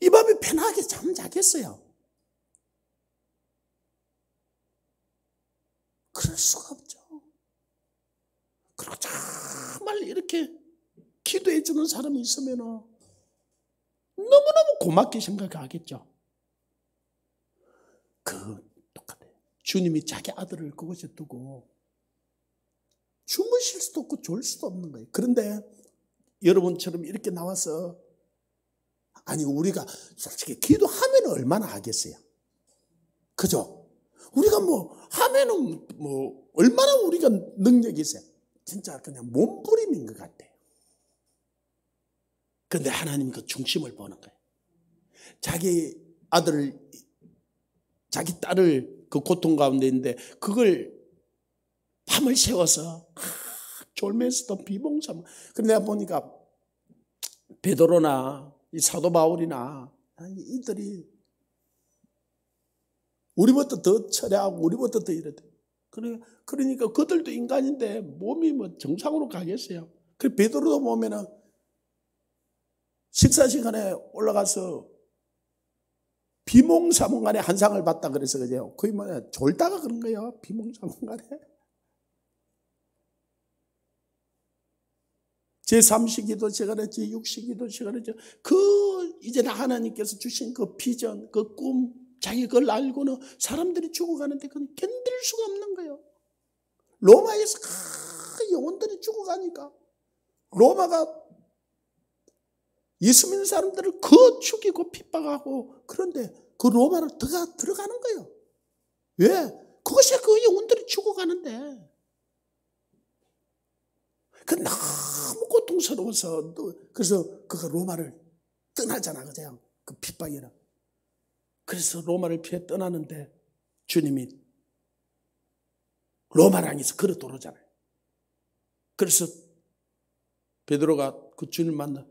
이 밤에 편하게 잠자겠어요? 그럴 수가 없죠. 그리고 정말 이렇게 기도해 주는 사람이 있으면 너무너무 고맙게 생각하겠죠. 똑같아요. 주님이 자기 아들을 그곳에 두고 주무실 수도 없고 졸 수도 없는 거예요. 그런데 여러분처럼 이렇게 나와서 아니 우리가 솔직히 기도하면 얼마나 하겠어요? 그죠? 우리가 뭐 하면은 뭐 얼마나 우리가 능력이 있어요? 진짜 그냥 몸부림인 것 같아요. 그런데 하나님 그 중심을 보는 거예요. 자기 아들을, 자기 딸을 그 고통 가운데 있는데 그걸 밤을 새워서 졸면서도 비몽사몽. 그런데 내가 보니까 베드로나 이 사도 바울이나 이들이 우리보다 더 철회하고 우리보다 더 이랬대. 그러니까 그들도 인간인데 몸이 뭐 정상으로 가겠어요. 그 베드로도 보면은 식사 시간에 올라가서 비몽사몽간에 한 상을 받다 그래서 그죠. 거의 뭐냐 졸다가 그런 거예요. 비몽사몽간에. 제3시기도 시간에 제6시기도 시간에 이제 하나님께서 주신 그 비전, 그 꿈, 자기 그걸 알고는 사람들이 죽어가는데 그건 견딜 수가 없는 거예요. 로마에서 영혼들이 죽어가니까 로마가 예수 믿는 사람들을 죽이고 핍박하고 그런데 그 로마로 들어가는 거예요. 왜? 그것이 그 영혼들이 죽어가는데 그 너무 고통스러워서 그래서 그가 로마를 떠나잖아. 그냥 그 핍박이라. 그래서 로마를 피해 떠나는데 주님이 로마를 향해서 걸어 들어오잖아요. 그래서 베드로가 그 주님 만나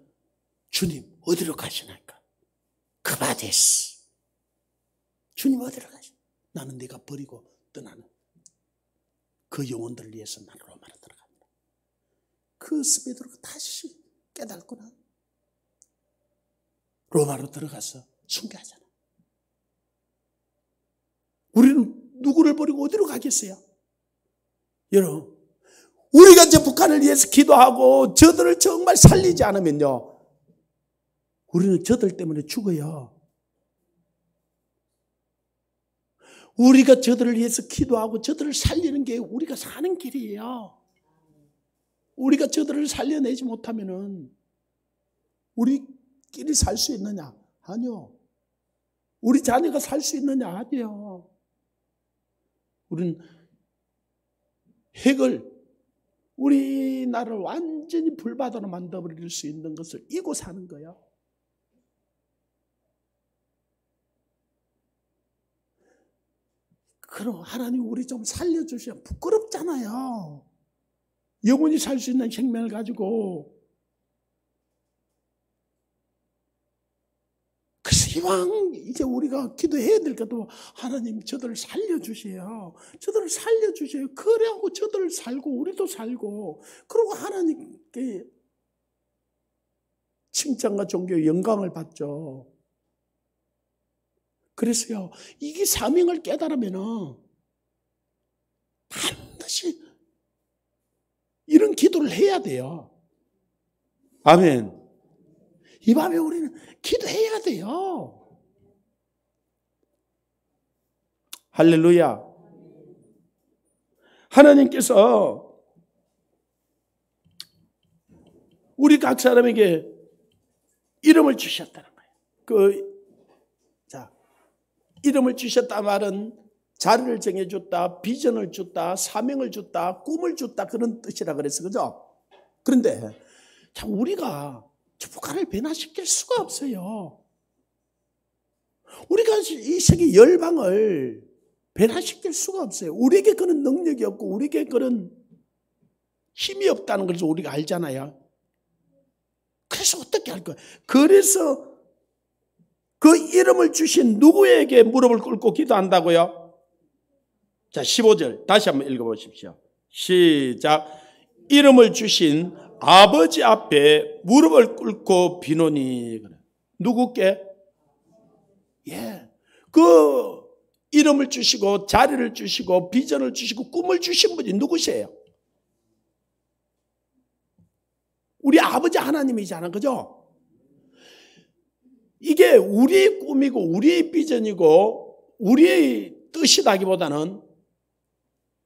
주님 어디로 가시나이까? 그바데스. 주님 어디로 가시나? 나는 네가 버리고 떠나는 그 영혼들을 위해서 나는 로마로 들어갑니다. 그 베드로가 다시 깨닫구나. 로마로 들어가서 순교하잖아. 우리는 누구를 버리고 어디로 가겠어요? 여러분, 우리가 이제 북한을 위해서 기도하고 저들을 정말 살리지 않으면요, 우리는 저들 때문에 죽어요. 우리가 저들을 위해서 기도하고 저들을 살리는 게 우리가 사는 길이에요. 우리가 저들을 살려내지 못하면은 우리끼리 살 수 있느냐? 아니요. 우리 자녀가 살 수 있느냐? 아니요. 우리는 핵을 우리나라를 완전히 불바다로 만들어버릴 수 있는 것을 이고 사는 거예요. 그럼 하나님 우리 좀 살려주시면 부끄럽잖아요. 영원히 살 수 있는 생명을 가지고. 그래서 이왕 이제 우리가 기도해야 될 것도 하나님 저들을 살려주세요. 저들을 살려주세요. 그래하고 저들을 살고 우리도 살고 그리고 하나님께 칭찬과 존경, 영광을 받죠. 그래서요, 이게 사명을 깨달으면은 반드시 이런 기도를 해야 돼요. 아멘. 이 밤에 우리는 기도해야 돼요. 할렐루야. 하나님께서 우리 각 사람에게 이름을 주셨다는 거예요. 이름을 주셨다 말은 자리를 정해줬다, 비전을 줬다, 사명을 줬다, 꿈을 줬다 그런 뜻이라 그랬어. 그죠? 그런데 참 우리가 북한을 변화시킬 수가 없어요. 우리가 이 세계 열방을 변화시킬 수가 없어요. 우리에게 그런 능력이 없고 우리에게 그런 힘이 없다는 것을 우리가 알잖아요. 그래서 어떻게 할 거야? 그래서 그 이름을 주신 누구에게 무릎을 꿇고 기도한다고요? 자, 15절 다시 한번 읽어보십시오. 시작. 이름을 주신 아버지 앞에 무릎을 꿇고 비노니. 누구께? 예. 그 이름을 주시고 자리를 주시고 비전을 주시고 꿈을 주신 분이 누구세요? 우리 아버지 하나님이잖아. 그죠? 이게 우리의 꿈이고 우리의 비전이고 우리의 뜻이라기보다는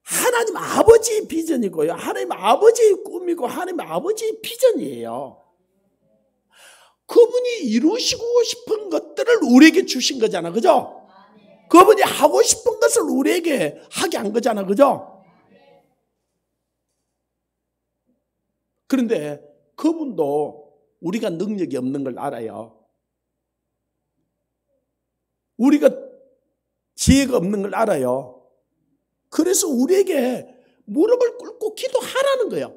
하나님 아버지의 비전이고요. 하나님 아버지의 꿈이고 하나님 아버지의 비전이에요. 그분이 이루시고 싶은 것들을 우리에게 주신 거잖아. 그죠? 그분이 하고 싶은 것을 우리에게 하게 한 거잖아. 그죠? 그런데 그분도 우리가 능력이 없는 걸 알아요. 우리가 지혜가 없는 걸 알아요. 그래서 우리에게 무릎을 꿇고 기도하라는 거예요.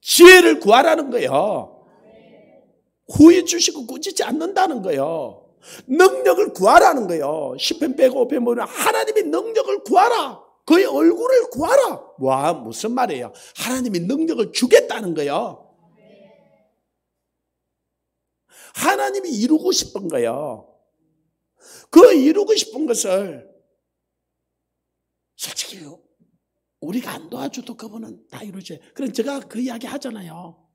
지혜를 구하라는 거예요. 후회 주시고 꾸짖지 않는다는 거예요. 능력을 구하라는 거예요. 시편 105편 보면 하나님의 능력을 구하라. 그의 얼굴을 구하라. 와, 무슨 말이에요? 하나님이 능력을 주겠다는 거예요. 하나님이 이루고 싶은 거예요. 그 이루고 싶은 것을 솔직히 우리가 안 도와줘도 그분은 다 이루지. 그럼 제가 그 이야기 하잖아요.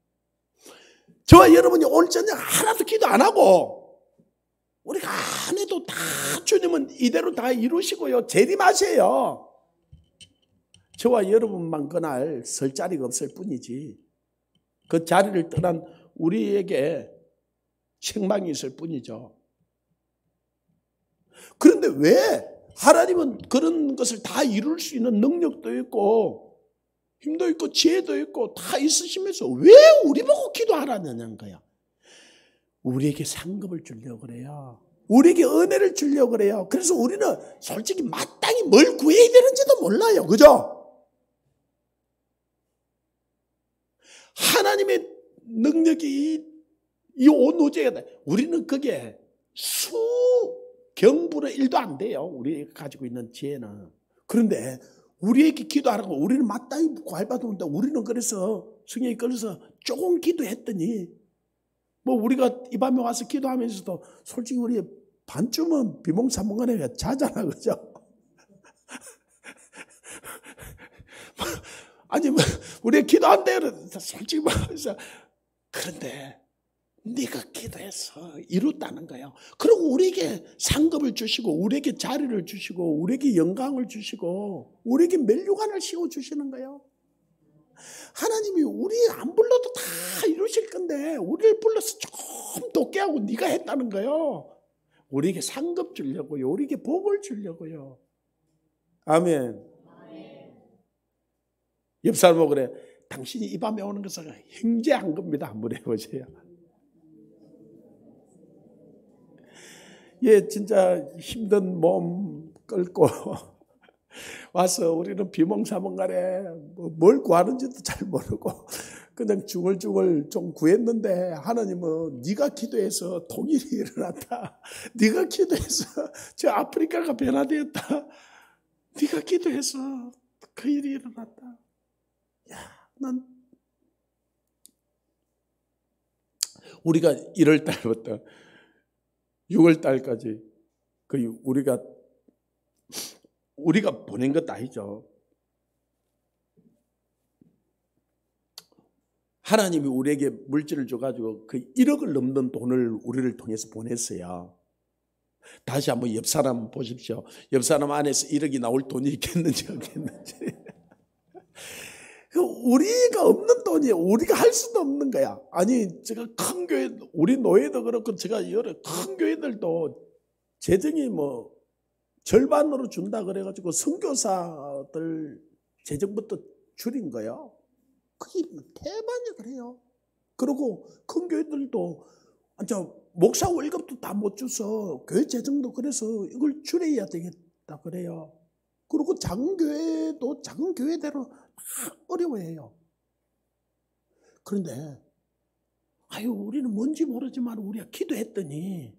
저와 여러분이 오늘 저녁 하나도 기도 안 하고 우리가 안 해도 다 주님은 이대로 다 이루시고요. 재림하세요. 저와 여러분만 그날 설 자리가 없을 뿐이지 그 자리를 떠난 우리에게 책망이 있을 뿐이죠. 그런데 왜 하나님은 그런 것을 다 이룰 수 있는 능력도 있고 힘도 있고 지혜도 있고 다 있으시면서 왜 우리 보고 기도하라는 거야? 우리에게 상급을 주려고 그래요. 우리에게 은혜를 주려고 그래요. 그래서 우리는 솔직히 마땅히 뭘 구해야 되는지도 몰라요. 그죠? 하나님의 능력이 이 온 우주에 우리는 그게 수경분의 1도 안 돼요. 우리가 가지고 있는 지혜는. 그런데 우리에게 기도하라고 우리는 마땅히 구할받는다. 우리는 그래서 성령이 끌어서 조금 기도했더니 뭐 우리가 이 밤에 와서 기도하면서도 솔직히 우리 반쯤은 비몽사몽간에 자잖아. 그죠? 아니 뭐 우리가 기도한대요. 솔직히 말해서 그런데 네가 기도해서 이뤘다는 거예요. 그리고 우리에게 상급을 주시고 우리에게 자리를 주시고 우리에게 영광을 주시고 우리에게 멸류관을 씌워주시는 거예요. 하나님이 우리 안 불러도 다 이루실 건데 우리를 불러서 조금 높게 하고 네가 했다는 거예요. 우리에게 상급 주려고요. 우리에게 복을 주려고요. 아멘. 옆 사람하고 그래. 당신이 이 밤에 오는 것은 행제한 겁니다. 한번 해보세요. 예, 진짜 힘든 몸 끌고 와서 우리는 비몽사몽간에 뭘 구하는지도 잘 모르고 그냥 중얼중얼 좀 구했는데 하나님은 네가 기도해서 통일이 일어났다. 네가 기도해서 저 아프리카가 변화되었다. 네가 기도해서 그 일이 일어났다. 야, 난 우리가 1월 달부터 6월 달까지 그 우리가 보낸 것도 아니죠. 하나님이 우리에게 물질을 줘가지고 그 1억을 넘는 돈을 우리를 통해서 보냈어요. 다시 한번 옆 사람 보십시오. 옆 사람 안에서 1억이 나올 돈이 있겠는지 없겠는지. 우리가 없는 돈이에요. 우리가 할 수도 없는 거야. 아니 제가 큰 교회 우리 노예도 그렇고 제가 여러 큰 교회들도 재정이 뭐 절반으로 준다 그래가지고 선교사들 재정부터 줄인 거예요. 그게 대만이 그래요. 그리고 큰 교회들도 목사 월급도 다 못 줘서 교회 재정도 그래서 이걸 줄여야 되겠다 그래요. 그리고 작은 교회도 작은 교회대로 다 어려워해요. 그런데 우리는 뭔지 모르지만 우리가 기도했더니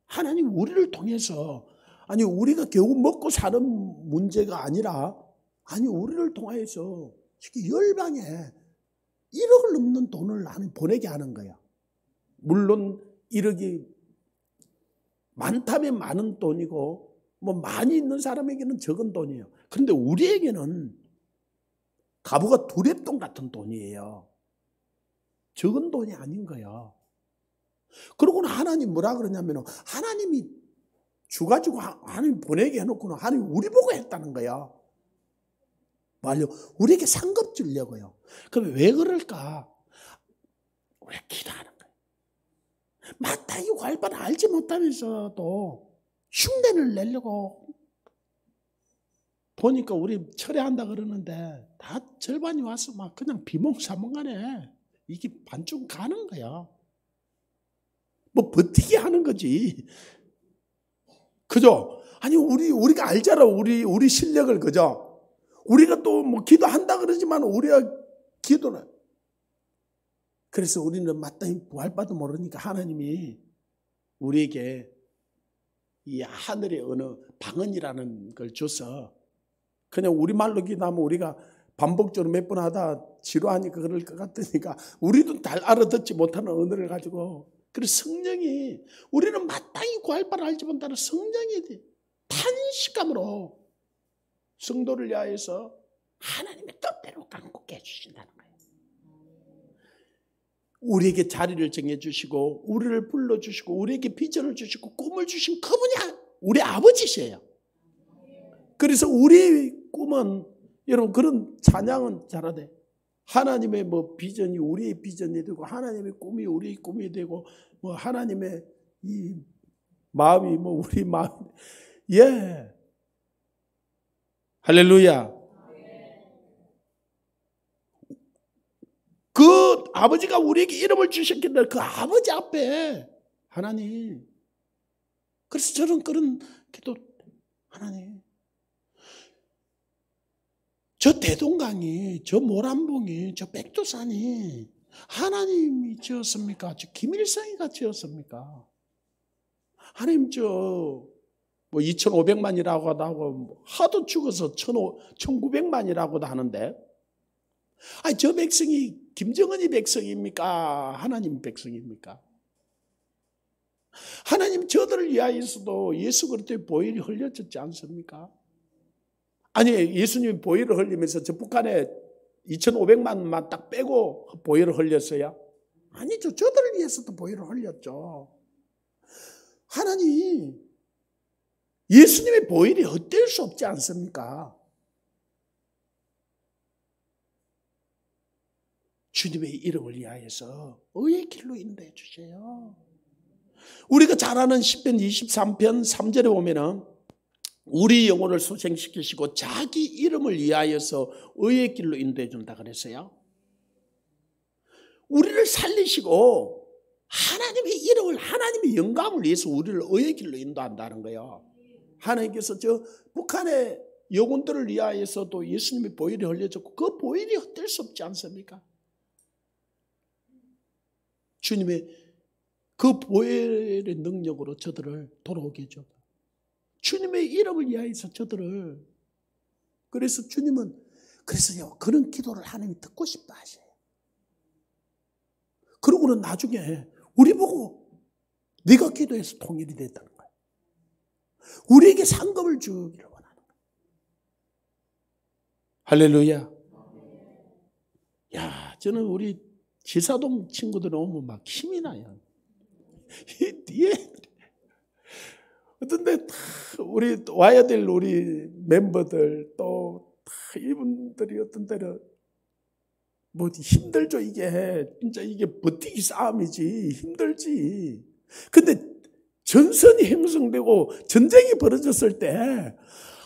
하나님 우리를 통해서 우리가 겨우 먹고 사는 문제가 아니라 우리를 통해서 열방에 1억을 넘는 돈을 하나님 보내게 하는 거야. 물론 1억이 많다면 많은 돈이고 뭐 많이 있는 사람에게는 적은 돈이에요. 그런데 우리에게는 가부가 두랩돈 같은 돈이에요. 적은 돈이 아닌 거야. 그러고는 하나님 뭐라 그러냐면 하나님이 주가지고 하나님 보내게 해놓고는 하나님 우리 보고 했다는 거야. 말려 우리에게 상급 주려고요. 그럼 왜 그럴까? 우리가 기도하는 거예요. 마땅히 구할 알지 못하면서도 흉내를 내려고 보니까 우리 철회한다 그러는데 다 절반이 와서 막 그냥 비몽사몽하네. 이게 반쯤 가는 거야. 뭐 버티게 하는 거지. 그죠? 아니 우리가 알잖아. 우리 실력을. 그죠? 우리가 또 뭐 기도한다 그러지만 우리가 기도는 그래서 우리는 마땅히 구할 바도 모르니까 하나님이 우리에게 이 하늘의 어느 방언이라는 걸 줘서 그냥 우리말로 기도하면 우리가 반복적으로 몇 번 하다 지루하니까 그럴 것 같으니까 우리도 잘 알아듣지 못하는 언어를 가지고 그래서 성령이 우리는 마땅히 구할 바를 알지 못하는 성령이 탄식감으로 성도를 위하여서 하나님의 뜻대로 간곡히 해주신다는 거예요. 우리에게 자리를 정해주시고 우리를 불러주시고 우리에게 비전을 주시고 꿈을 주신 그분이 우리 아버지시에요. 그래서 우리의 꿈은 여러분 그런 찬양은 잘하네. 하나님의 뭐 비전이 우리의 비전이 되고 하나님의 꿈이 우리의 꿈이 되고 뭐 하나님의 이 마음이 뭐 우리 마음 예 할렐루야. 그 아버지가 우리에게 이름을 주셨기 때문에 그 아버지 앞에 하나님 그래서 저는 그런 기도 하나님 저 대동강이 저 모란봉이 저 백두산이 하나님이 지었습니까? 저 김일성이가 지었습니까? 하나님 저 뭐 2,500만이라고 하고 하도 죽어서 1,900만이라고도 하는데 아니 저 백성이 김정은이 백성입니까? 하나님 백성입니까? 하나님 저들을 위하여서도 예수 그리스도의 보혈이 흘려졌지 않습니까? 아니 예수님이 보혈을 흘리면서 저 북한에 2,500만만 딱 빼고 보혈을 흘렸어요? 아니죠. 저들을 위해서도 보혈을 흘렸죠. 하나님 예수님의 보혈이 헛될 수 없지 않습니까? 주님의 이름을 위하여서 의의 길로 인도해 주세요. 우리가 잘 아는 시편 23편 3절에 보면은 우리 영혼을 소생시키시고 자기 이름을 위하여서 의의 길로 인도해 준다 그랬어요. 우리를 살리시고 하나님의 이름을 하나님의 영광을 위해서 우리를 의의 길로 인도한다는 거예요. 하나님께서 저 북한의 영혼들을 위하여서도 예수님의 보혈이 흘려졌고 그 보혈이 헛될 수 없지 않습니까? 주님의 그 보혈의 능력으로 저들을 돌아오게 해줘. 주님의 이름을 위하여서 저들을 그래서 주님은 그래서요 그런 기도를 하나님이 듣고 싶어 하셔요. 그러고는 나중에 우리 보고 네가 기도해서 통일이 됐다는 거예요. 우리에게 상급을 주기를 원하는 거예요. 할렐루야. 야, 저는 우리 지사동 친구들 오면 막 힘이 나요. 이 뒤에 어떤데 우리 와야 될 우리 멤버들 또 이분들이 어떤 때는 뭐 힘들죠. 이게 진짜 이게 버티기 싸움이지 힘들지. 근데 전선이 형성되고 전쟁이 벌어졌을 때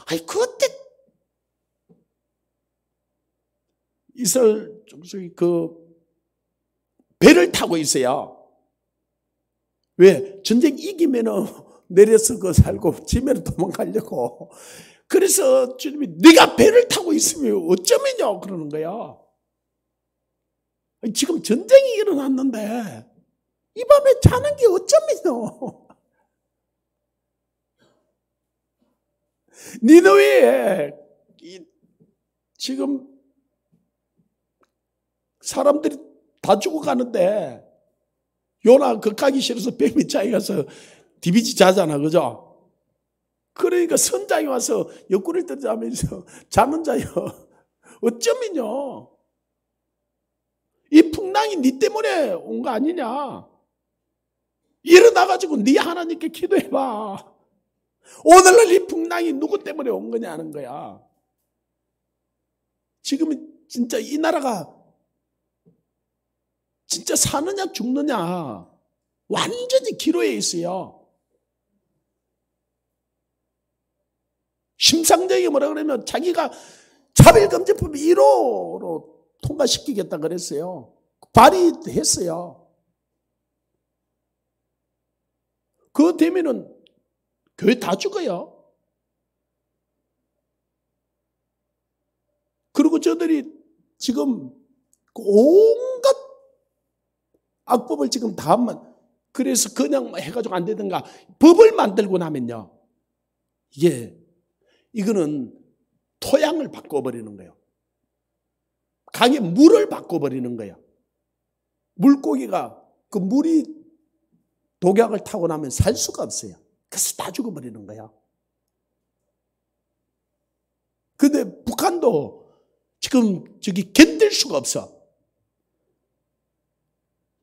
아니 그때 이스라엘 족속이 그 배를 타고 있어요. 왜? 전쟁 이기면은 내려서 그 살고 지면은 도망가려고. 그래서 주님이 네가 배를 타고 있으면 어쩌면요 그러는 거야. 지금 전쟁이 일어났는데 이 밤에 자는 게 어쩌면요. 니느웨에 지금 사람들이 다 죽어가는데 요나 그 가기 싫어서 뱀이 자기 가서 디비지 자잖아, 그죠? 그러니까 선장이 와서 옆구리를 떨어지면서 자는 자요. 어쩌면요, 이 풍랑이 네 때문에 온 거 아니냐? 일어나가지고 네 하나님께 기도해봐. 오늘날 이 풍랑이 누구 때문에 온 거냐는 거야. 지금은 진짜 이 나라가 진짜 사느냐 죽느냐 완전히 기로에 있어요. 심상정이 뭐라 그러면 자기가 차별금지법 1호로 통과시키겠다 그랬어요. 발의했어요. 그거 되면은 교회 다 죽어요. 그리고 저들이 지금 온갖 악법을 지금 다 그래서 그냥 해가지고 안 되든가 법을 만들고 나면요, 이거는 토양을 바꿔버리는 거예요. 강의 물을 바꿔버리는 거예요. 물고기가 그 물이 독약을 타고 나면 살 수가 없어요. 그래서 다 죽어버리는 거예요. 근데 북한도 지금 저기 견딜 수가 없어.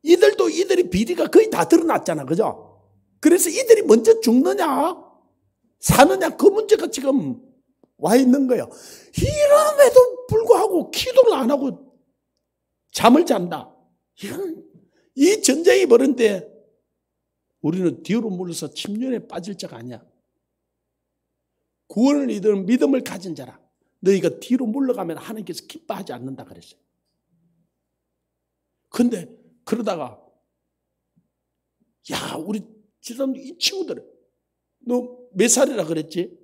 이들이 비리가 거의 다 드러났잖아, 그죠? 그래서 이들이 먼저 죽느냐 사느냐 그 문제가 지금 와 있는 거예요. 이럼에도 불구하고 기도를 안 하고 잠을 잔다. 이 전쟁이 벌어진데 우리는 뒤로 물러서 침륜에 빠질 자가 아니야. 구원을 이루는 믿음을 가진 자라. 너희가 뒤로 물러가면 하나님께서 기뻐하지 않는다 그랬어요. 근데 그러다가 야, 우리 지금 이 친구들 너 몇 살이라 그랬지?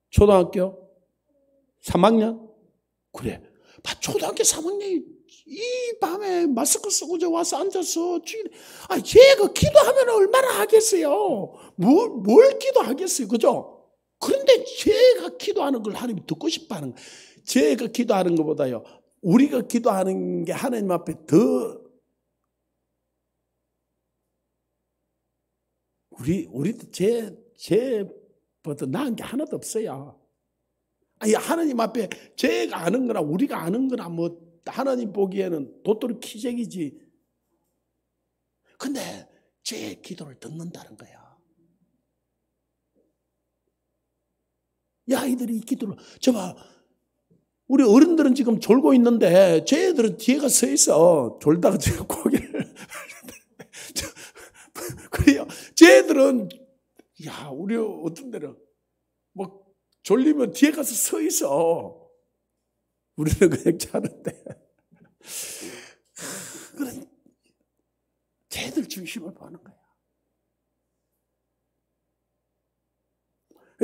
초등학교 3학년? 그래. 초등학교 3학년이 이 밤에 마스크 쓰고 저 와서 앉아서 쟤가 기도하면 얼마나 하겠어요? 뭘 기도하겠어요, 그죠? 그런데 쟤가 기도하는 걸 하나님이 듣고 싶어하는 거예요. 쟤가 기도하는 것보다요, 우리가 기도하는 게 하나님 앞에 더 우리도 쟤보다 나은 게 하나도 없어요. 아니, 하나님 앞에 쟤가 아는 거나 우리가 아는 거나 뭐 하나님 보기에는 도토리 키재기지. 근데 쟤 기도를 듣는다는 거야. 야, 아이들이 이 기도를 저봐. 우리 어른들은 지금 졸고 있는데 쟤들은 뒤에가 서 있어. 졸다가 제 고개를 그래요. 쟤들은 야, 우리 어떤 데는 뭐 졸리면 뒤에 가서 서 있어. 우리는 그냥 자는데. 그런 쟤들 중심을 보는 거야.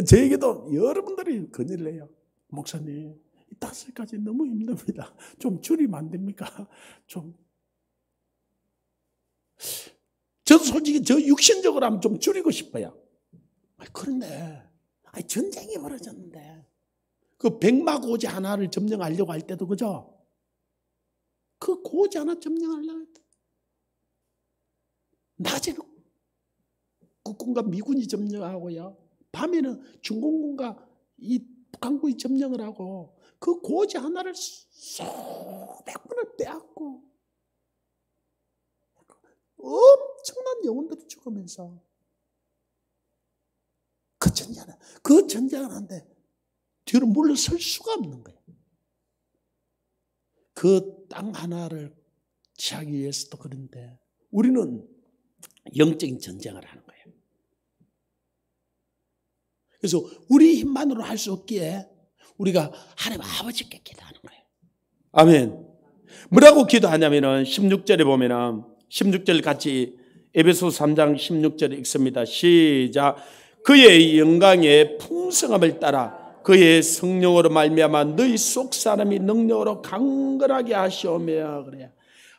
저에게도 여러분들이 건의를 해요. 목사님, 5살까지 너무 힘듭니다. 좀 줄이면 안 됩니까? 좀. 저도 솔직히 저 육신적으로 하면 좀 줄이고 싶어요. 그런데 전쟁이 벌어졌는데 그 백마 고지 하나를 점령하려고 할 때도 그죠? 그 고지 하나 점령하려고 할 때 낮에는 국군과 미군이 점령하고요, 밤에는 중공군과 이 북한군이 점령을 하고 그 고지 하나를 수백 번을 빼앗고 엄청난 영혼들이 죽으면서 그 전쟁을 하는데 뒤로 물러설 수가 없는 거예요. 그 땅 하나를 취하기 위해서도 그런데 우리는 영적인 전쟁을 하는 거예요. 그래서 우리 힘만으로 할 수 없기에 우리가 하나님 아버지께 기도하는 거예요. 아멘. 뭐라고 기도하냐면은 16절에 보면은 16절 같이 에베소서 3장 16절에 읽습니다. 시작. 그의 영광의 풍성함을 따라 그의 성령으로 말미암아 너희 속 사람이 능력으로 강건하게 하시오며. 그래요.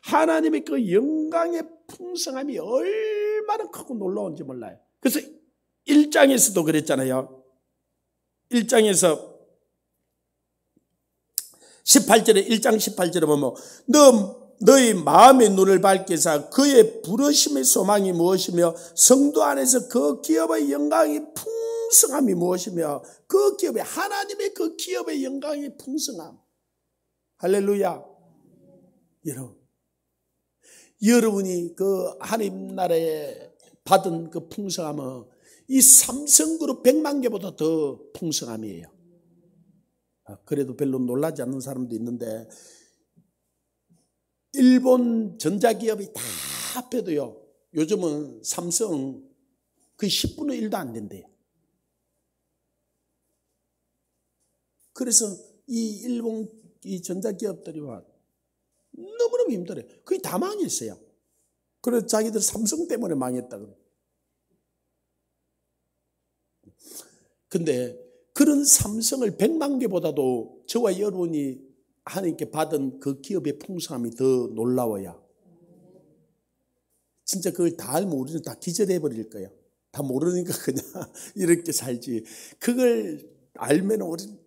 하나님의 그 영광의 풍성함이 얼마나 크고 놀라운지 몰라요. 그래서 1장에서도 그랬잖아요. 1장에서 18절에 1장 18절에 보면 너희 마음의 눈을 밝게 하사 그의 부르심의 소망이 무엇이며 성도 안에서 그 기업의 영광이 풍성함이 무엇이며 그 기업의 하나님의 그 기업의 영광이 풍성함. 할렐루야. 여러분이 그 하나님 나라에 받은 그 풍성함은 이 삼성그룹 100만 개보다 더 풍성함이에요. 그래도 별로 놀라지 않는 사람도 있는데 일본 전자기업이 다 합해도요 요즘은 삼성 그 10분의 1도 안 된대요. 그래서 이 일본 이 전자기업들이 너무너무 힘들어요. 그게 다 망했어요. 그래서 자기들 삼성 때문에 망했다 그래요. 근데 그런 삼성을 100만 개보다도 저와 여러분이 하나님께 받은 그 기업의 풍성함이 더 놀라워요. 진짜 그걸 다 알면 우리는 다 기절해 버릴 거예요. 다 모르니까 그냥 이렇게 살지. 그걸 알면 우리는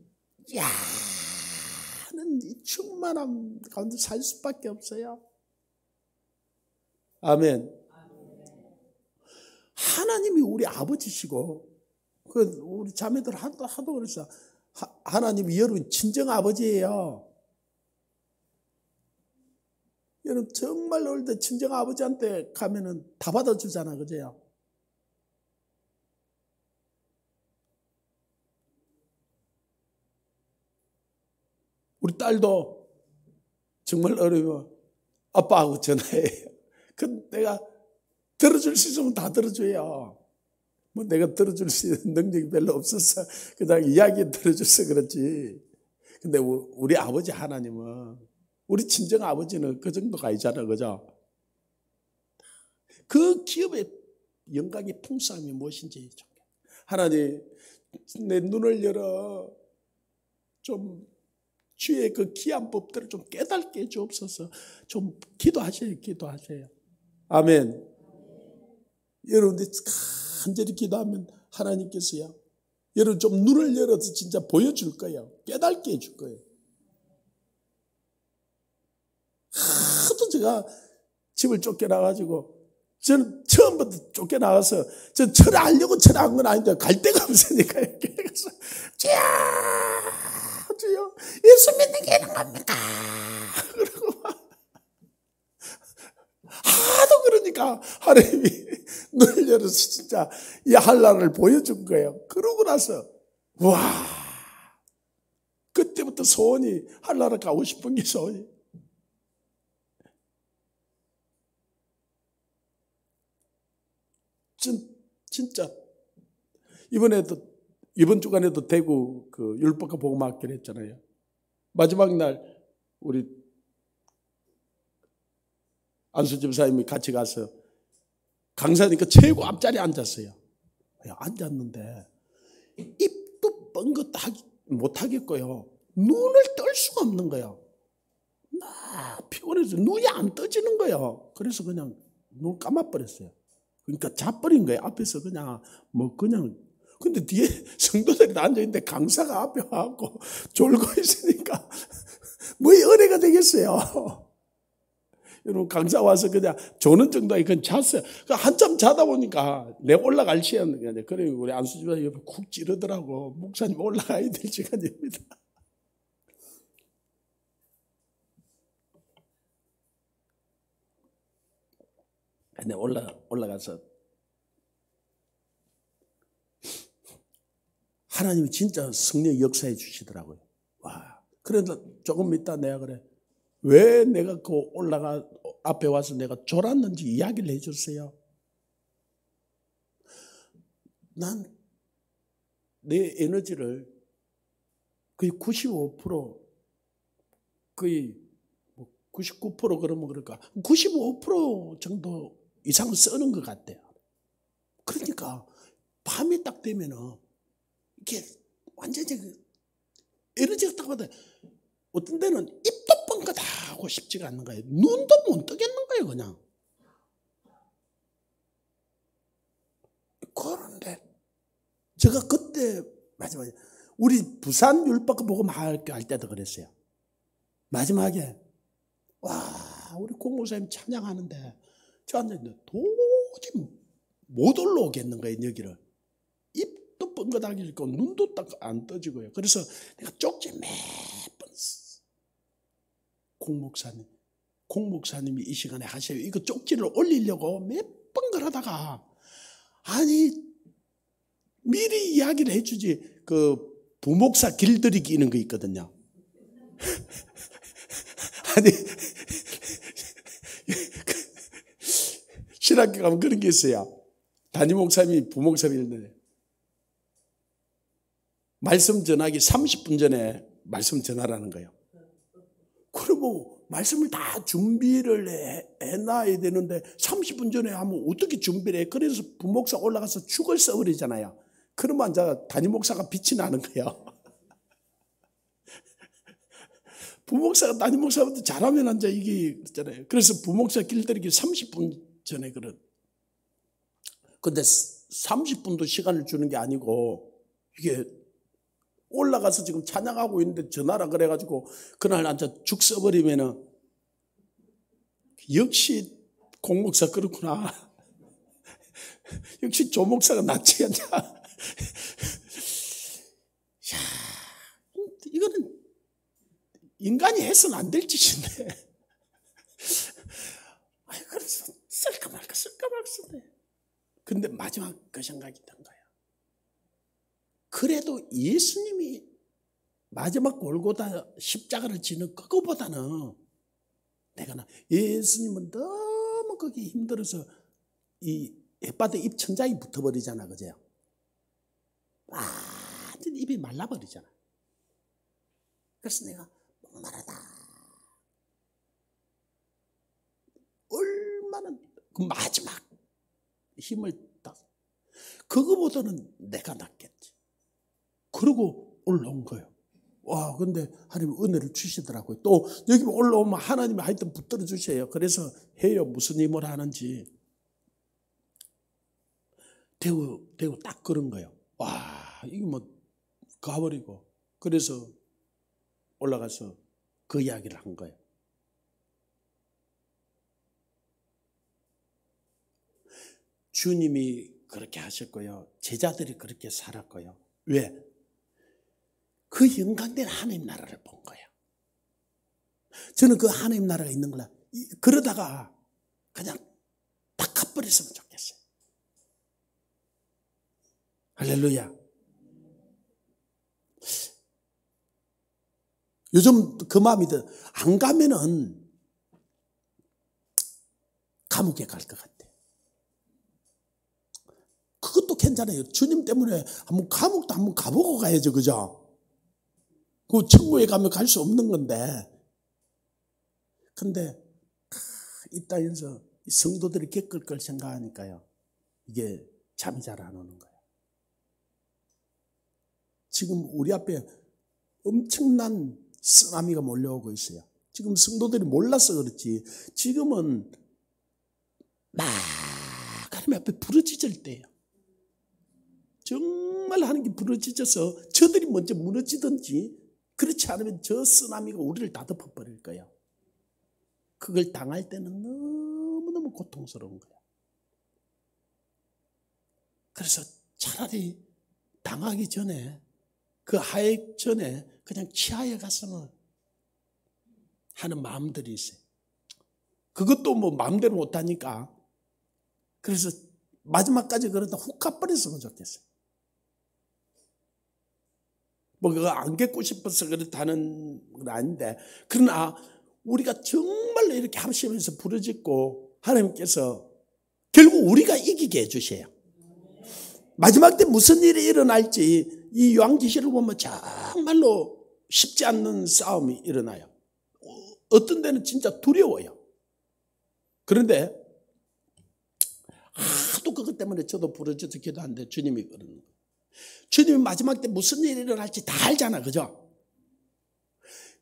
하는 이 충만함 가운데 살 수밖에 없어요. 아멘. 하나님이 우리 아버지시고 우리 자매들 하도 그랬어. 하나님이 여러분 친정 아버지예요. 여러분 정말 어릴 때 친정 아버지한테 가면은 다 받아주잖아, 그죠? 우리 딸도 정말 어려워. 아빠하고 전화해요. 그 내가 들어줄 수 있으면 다 들어줘요. 뭐 내가 들어줄 수 있는 능력이 별로 없어서 그냥 이야기 들어줘서 그렇지. 근데 우리 아버지 하나님은 우리 친정 아버지는 그 정도가 아니잖아, 그죠? 그 기업의 영광의 풍성함이 무엇인지 하나님 내 눈을 열어 좀 주의 그 귀한 법들을 좀 깨닫게 해주옵소서. 좀 기도하셔요. 아멘. 여러분들 간절히 기도하면 하나님께서요 여러분 좀 눈을 열어서 진짜 보여줄 거예요. 깨닫게 해줄 거예요. 하도 제가 집을 쫓겨나가지고 저는 처음부터 쫓겨나가서 저 철회하려고 철회한 건 아닌데 갈 데가 없으니까 이렇게 해서 주여 예수 믿는 게 있는 겁니까? 그러고 막 하도 그러니까 하나님이 눈을 열어서 진짜 이 한란을 보여준 거예요. 그러고 나서 와 그때부터 소원이 한란을 가고 싶은 게 소원이. 진짜 이번 주간에도 대구 그 율법과 복음학교를 했잖아요. 마지막 날 우리 안수 집사님이 같이 가서 강사니까 최고 앞자리에 앉았어요. 앉았는데 입도 뻥긋 못하겠고요. 눈을 뜰 수가 없는 거예요. 피곤해서 눈이 안 떠지는 거예요. 그래서 그냥 눈 감아버렸어요. 그러니까 자버린 거예요. 앞에서 그냥 근데 뒤에 성도들이 앉아있는데 강사가 앞에 와갖고 졸고 있으니까 뭐 은혜가 되겠어요. 여러분 강사 와서 그냥 조는 정도에 그냥 잤어요. 한참 자다 보니까 내가 올라갈 시간이었는데 그래 우리 안수집사 옆에 쿡 찌르더라고. 목사님 올라가야 될 시간입니다. 근데 올라가서 하나님이 진짜 성령 역사해 주시더라고요. 와. 그래서 조금 있다 내가 그래. 왜 내가 그 앞에 와서 내가 졸았는지 이야기를 해줬어요. 난 내 에너지를 거의 95% 거의 99% 그러면 그럴까 95% 정도 이상은 쓰는 것 같아요. 그러니까 밤이 딱 되면은 이게 완전히 에너지가 딱 받아. 어떤 데는 입도 뻥긋하고 싶지가 않는 거예요. 눈도 못 뜨겠는 거예요, 그냥. 그런데 제가 그때 마지막에 우리 부산 율법 복음 할 때도 그랬어요. 마지막에 우리 공무사님 찬양하는데 저 앉아있는데 도저히 못 올라오겠는 거예요. 여기를. 입도 뻥긋하고 눈도 딱 안 떠지고요. 그래서 내가 쪽지 매번 공목사님이 이 시간에 하셔요. 이거 쪽지를 올리려고 몇 번 그러다가 아니 미리 이야기를 해주지. 그 부목사 길들이기 이런 거 있거든요. 아니 신학교 가면 그런 게 있어요. 담임 목사님이 부목사님인데 말씀 전하기 30분 전에 말씀 전하라는 거예요. 그러면 말씀을 다 준비를 해놔야 되는데 30분 전에 하면 어떻게 준비를 해? 그래서 부목사 올라가서 죽을 써버리잖아요. 그러면 이제 담임 목사가 빛이 나는 거예요. 부목사가 담임 목사보다 잘하면 이제 이게 있잖아요. 그래서 부목사 길들이기 30분 전에 근데 30분도 시간을 주는 게 아니고 이게 올라가서 지금 찬양하고 있는데 전화라 그래가지고 그날 앉아 죽 써버리면은 역시 공목사 그렇구나. 역시 조목사가 낫지 않냐. 야, 이거는 인간이 해서는 안 될 짓인데. 그래서 쓸까 말까 쓰네. 근데 마지막 그 생각이 든 거예요. 그래도 예수님이 마지막 골고다 십자가를 지는 그거보다는 내가 예수님은 너무 거기 힘들어서 이 햇밭에 입 천장이 붙어버리잖아. 그죠? 완전 입이 말라버리잖아. 그래서 내가 목마르다. 얼마나 그 마지막 힘을 딱 그거보다는 내가 낫겠지. 그러고 올라온 거예요. 근데 하나님 은혜를 주시더라고요. 또 여기 올라오면 하나님이 하여튼 붙들어 주셔요. 그래서 해요. 무슨 힘을 하는지. 대우 딱 그런 거예요. 이게 뭐 가버리고. 그래서 올라가서 그 이야기를 한 거예요. 주님이 그렇게 하셨고요. 제자들이 그렇게 살았고요. 왜? 그 영광된 하나님 나라를 본 거예요. 저는 그 하나님 나라가 있는 거라 그러다가 그냥 딱 가버렸으면 좋겠어요. 할렐루야. 요즘 그 마음이 안 가면은 감옥에 갈 것 같아. 그것도 괜찮아요. 주님 때문에 감옥도 한번 가보고 가야죠. 그죠? 그 천국에 가면 갈 수 없는 건데. 근데 이 땅에서 성도들이 겪을 걸 생각하니까요. 이게 잠이 잘 안 오는 거예요. 지금 우리 앞에 엄청난 쓰나미가 몰려오고 있어요. 지금 성도들이 몰라서 그렇지. 지금은 막 하나님 앞에 부르짖을 때예요. 정말 하는 게 부러지져서 저들이 먼저 무너지든지 그렇지 않으면 저 쓰나미가 우리를 다 덮어버릴 거예요. 그걸 당할 때는 너무너무 고통스러운 거예요. 그래서 차라리 당하기 전에 그 하액 전에 그냥 치하에 갔으면 하는 마음들이 있어요. 그것도 뭐 마음대로 못하니까 그래서 마지막까지 그러다 훅 가버렸으면 좋겠어요. 뭐 그거 안 겪고 싶어서 그렇다는 건 아닌데 그러나 우리가 정말로 이렇게 합심해서 부르짖고 하나님께서 결국 우리가 이기게 해주셔요. 마지막 때 무슨 일이 일어날지 이 요한계시를 보면 정말로 쉽지 않는 싸움이 일어나요. 어떤 데는 진짜 두려워요. 그런데 하도 그것 때문에 저도 부르짖어 기도하는데 주님이 그러는 거예요. 주님이 마지막 때 무슨 일이 일어날지 다 알잖아. 그죠?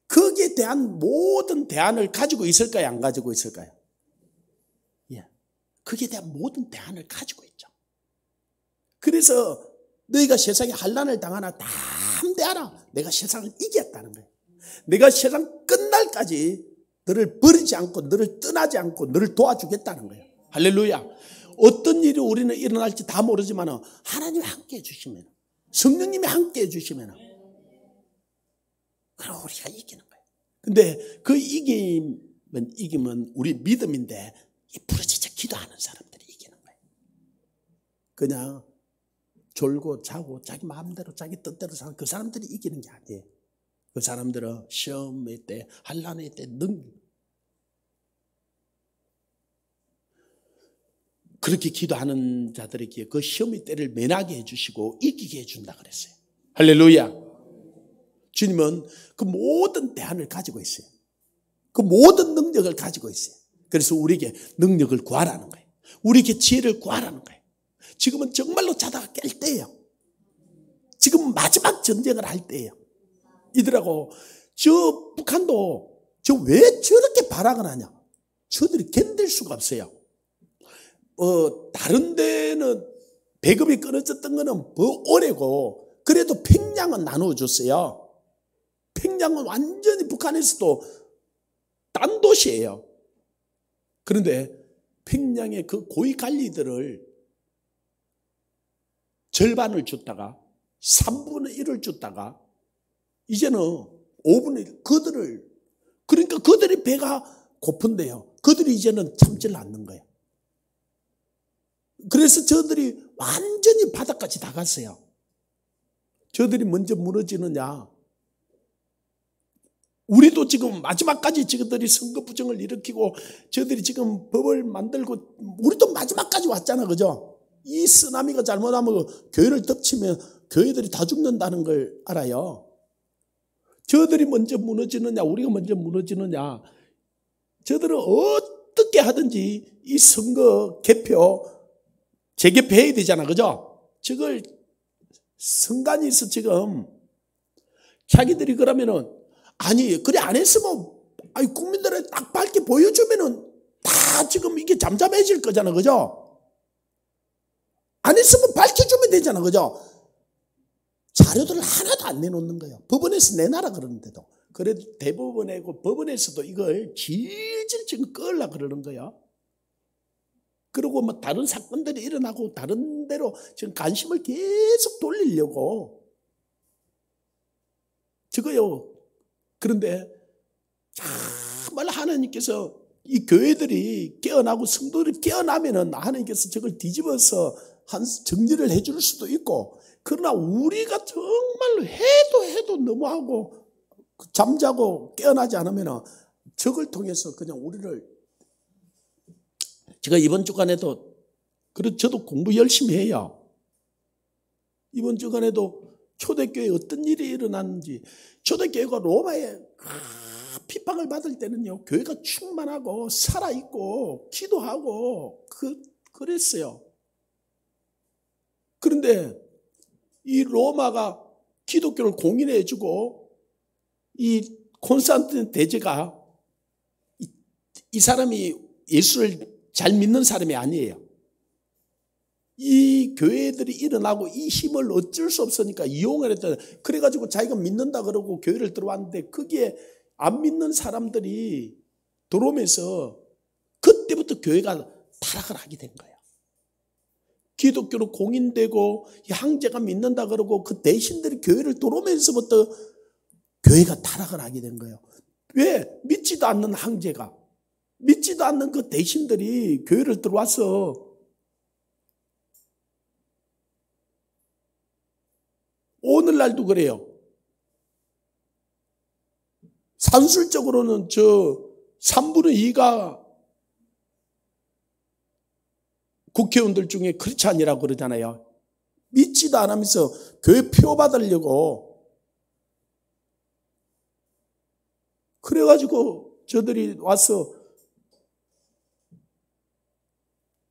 거기에 대한 모든 대안을 가지고 있을까요? 안 가지고 있을까요? 예. 거기에 대한 모든 대안을 가지고 있죠. 그래서 너희가 세상에 환난을 당하나 다 함대하라. 내가 세상을 이겼다는 거예요. 내가 세상 끝날까지 너를 버리지 않고 너를 떠나지 않고 너를 도와주겠다는 거예요. 할렐루야. 어떤 일이 우리는 일어날지 다 모르지만 하나님이 함께 해주시면, 성령님이 함께 해주시면 그럼 우리가 이기는 거예요. 근데 그 이기면 우리 믿음인데 부르짖어 기도하는 사람들이 이기는 거예요. 그냥 졸고 자고 자기 마음대로 자기 뜻대로 사는 그 사람들이 이기는 게 아니에요. 그 사람들은 시험의 때, 환난의 때 그렇게 기도하는 자들에게 그 시험의 때를 면하게 해주시고 이기게 해준다 그랬어요. 할렐루야. 주님은 그 모든 대안을 가지고 있어요. 그 모든 능력을 가지고 있어요. 그래서 우리에게 능력을 구하라는 거예요. 우리에게 지혜를 구하라는 거예요. 지금은 정말로 자다가 깰 때예요. 지금 마지막 전쟁을 할 때예요. 이들하고 저 북한도 저 왜 저렇게 발악을 하냐? 저들이 견딜 수가 없어요. 다른 데는 배급이 끊어졌던 거는 더 오래고 그래도 평양은 나누어줬어요. 평양은 완전히 북한에서도 딴 도시예요. 그런데 평양의 그 고위 관리들을 절반을 줬다가 3분의 1을 줬다가 이제는 5분의 1 그러니까 그들이 배가 고픈데요. 그들이 이제는 참지를 않는 거예요. 그래서 저들이 완전히 바닥까지 다 갔어요. 저들이 먼저 무너지느냐. 우리도 지금 마지막까지 저들이 선거 부정을 일으키고 저들이 지금 법을 만들고 우리도 마지막까지 왔잖아. 그죠? 이 쓰나미가 잘못하면 교회를 덮치면 교회들이 다 죽는다는 걸 알아요. 저들이 먼저 무너지느냐 우리가 먼저 무너지느냐. 저들은 어떻게 하든지 이 선거 개표 재개표해야 되잖아. 그죠? 저걸 선관위에서 지금 자기들이 그러면은 아니 그래 안 했으면 아니 국민들에 딱 밝게 보여주면은 다 지금 이게 잠잠해질 거잖아. 그죠? 안 했으면 밝혀주면 되잖아. 그죠? 자료들을 하나도 안 내놓는 거예요. 법원에서 내놔라 그러는데도. 그래도 대법원이고 법원에서도 이걸 질질 지금 끌라 그러는 거예요. 그리고 뭐 다른 사건들이 일어나고 다른 데로 지금 관심을 계속 돌리려고. 저거요. 그런데 정말 하나님께서 이 교회들이 깨어나고 성도들이 깨어나면은 하나님께서 저걸 뒤집어서 한 정리를 해줄 수도 있고, 그러나 우리가 정말로 해도 너무하고 잠자고 깨어나지 않으면은 저걸 통해서 그냥 우리를 제가 이번 주간에도 저도 공부 열심히 해요. 이번 주간에도 초대교회에 어떤 일이 일어났는지, 초대교회가 로마에 핍박을 받을 때는요, 교회가 충만하고 살아있고 기도하고 그랬어요. 그런데 이 로마가 기독교를 공인해주고 이 콘스탄틴 대제가 이 사람이 예수를 잘 믿는 사람이 아니에요. 이 교회들이 일어나고 이 힘을 어쩔 수 없으니까 이용을 했다. 그래가지고 자기가 믿는다 그러고 교회를 들어왔는데 거기에 안 믿는 사람들이 들어오면서 그때부터 교회가 타락을 하게 된 거예요. 기독교로 공인되고 형제가 믿는다 그러고 그 대신들이 교회를 들어오면서부터 교회가 타락을 하게 된 거예요. 왜? 믿지도 않는 형제가, 믿지도 않는 그 대신들이 교회를 들어와서 오늘날도 그래요. 산술적으로는 저 3분의 2가 국회의원들 중에 그렇지 않으라고 그러잖아요. 믿지도 않으면서 교회 표 받으려고. 그래가지고 저들이 와서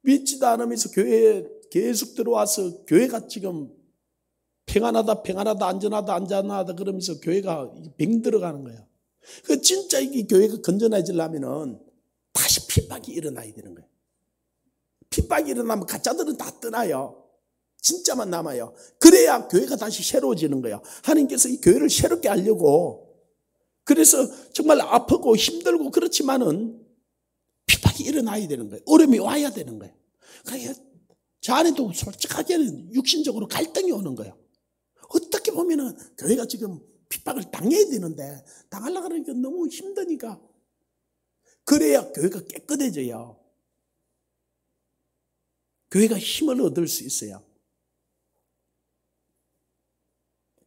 믿지도 않으면서 교회에 계속 들어와서 교회가 지금 평안하다 안전하다 그러면서 교회가 병들어가는 거예요. 그 진짜 이 교회가 건전해지려면은 다시 핍박이 일어나야 되는 거예요. 핍박이 일어나면 가짜들은 다 떠나요. 진짜만 남아요. 그래야 교회가 다시 새로워지는 거예요. 하나님께서 이 교회를 새롭게 하려고 그래서 정말 아프고 힘들고 그렇지만은 핍박이 일어나야 되는 거예요. 어려움이 와야 되는 거예요. 그러니까 저 안에도 솔직하게는 육신적으로 갈등이 오는 거예요. 어떻게 보면은 교회가 지금 핍박을 당해야 되는데 당하려고 하니까 너무 힘드니까. 그래야 교회가 깨끗해져요. 교회가 힘을 얻을 수 있어요.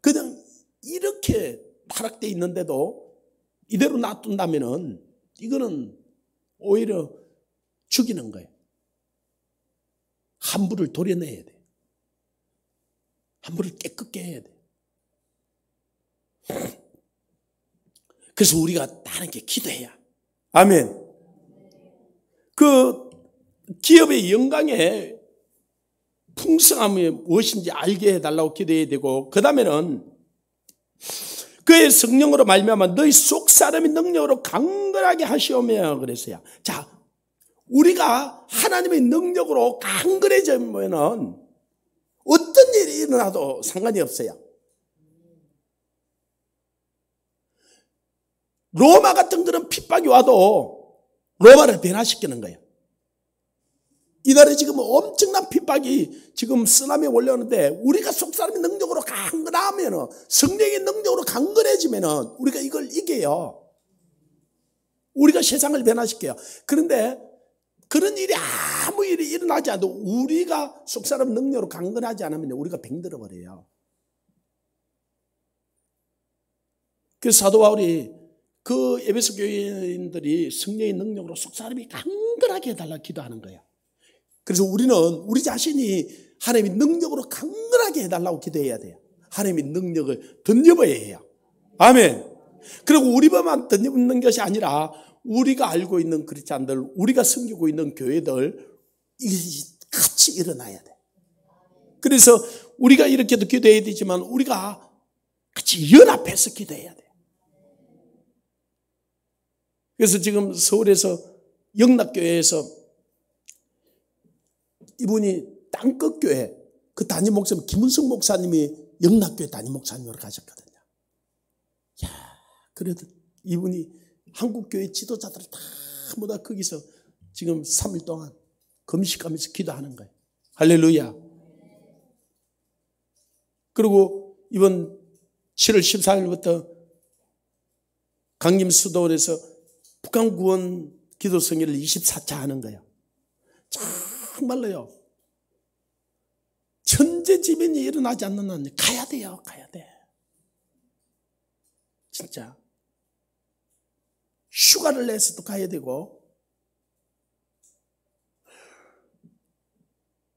그냥 이렇게 타락되어 있는데도 이대로 놔둔다면은 이거는 오히려 죽이는 거예요. 함부를 도려내야 돼. 함부를 깨끗게 해야 돼. 그래서 우리가 하나님께 기도해야. 아멘. 그 기업의 영광에 풍성함이 무엇인지 알게 해달라고 기도해야 되고, 그 다음에는 그의 성령으로 말미암아 너희 속 사람의 능력으로 강건하게 하시오며 그랬어요. 자, 우리가 하나님의 능력으로 강건해지면은 어떤 일이 일어나도 상관이 없어요. 로마 같은 그런 핍박이 와도 로마를 변화시키는 거예요. 이날에 지금 엄청난 핍박이 지금 쓰나미에 올려오는데 우리가 속사람의 능력으로 강건하면, 성령의 능력으로 강건해지면 우리가 이걸 이겨요. 우리가 세상을 변화시켜요. 그런데 그런 일이 아무 일이 일어나지 않아도 우리가 속사람 능력으로 강건하지 않으면 우리가 병들어 버려요. 그래서 사도 바울이 그 에베소 교인들이 성령의 능력으로 속사람이 강건하게 해달라고 기도하는 거예요. 그래서 우리는 우리 자신이 하나님의 능력으로 강건하게 해달라고 기도해야 돼요. 하나님의 능력을 덧입어야 해요. 아멘. 그리고 우리만 덧입는 것이 아니라 우리가 알고 있는 크리스찬들, 우리가 섬기고 있는 교회들 같이 일어나야 돼. 그래서 우리가 이렇게도 기도해야 되지만 우리가 같이 연합해서 기도해야 돼. 그래서 지금 서울에서 영락교회에서 이분이 땅끝교회 그 담임 목사님 김은성 목사님이 영락교회 담임 목사님으로 가셨거든요. 야, 그래도 이분이 한국교회 지도자들 다 모두 거기서 지금 3일 동안 금식하면서 기도하는 거예요. 할렐루야. 그리고 이번 7월 14일부터 강림수도원에서 북한 구원 기도 성회를 24차 하는 거예요. 정말로요. 천재지변이 일어나지 않는 한 가야 돼요. 가야 돼. 진짜. 휴가를 내서도 가야 되고,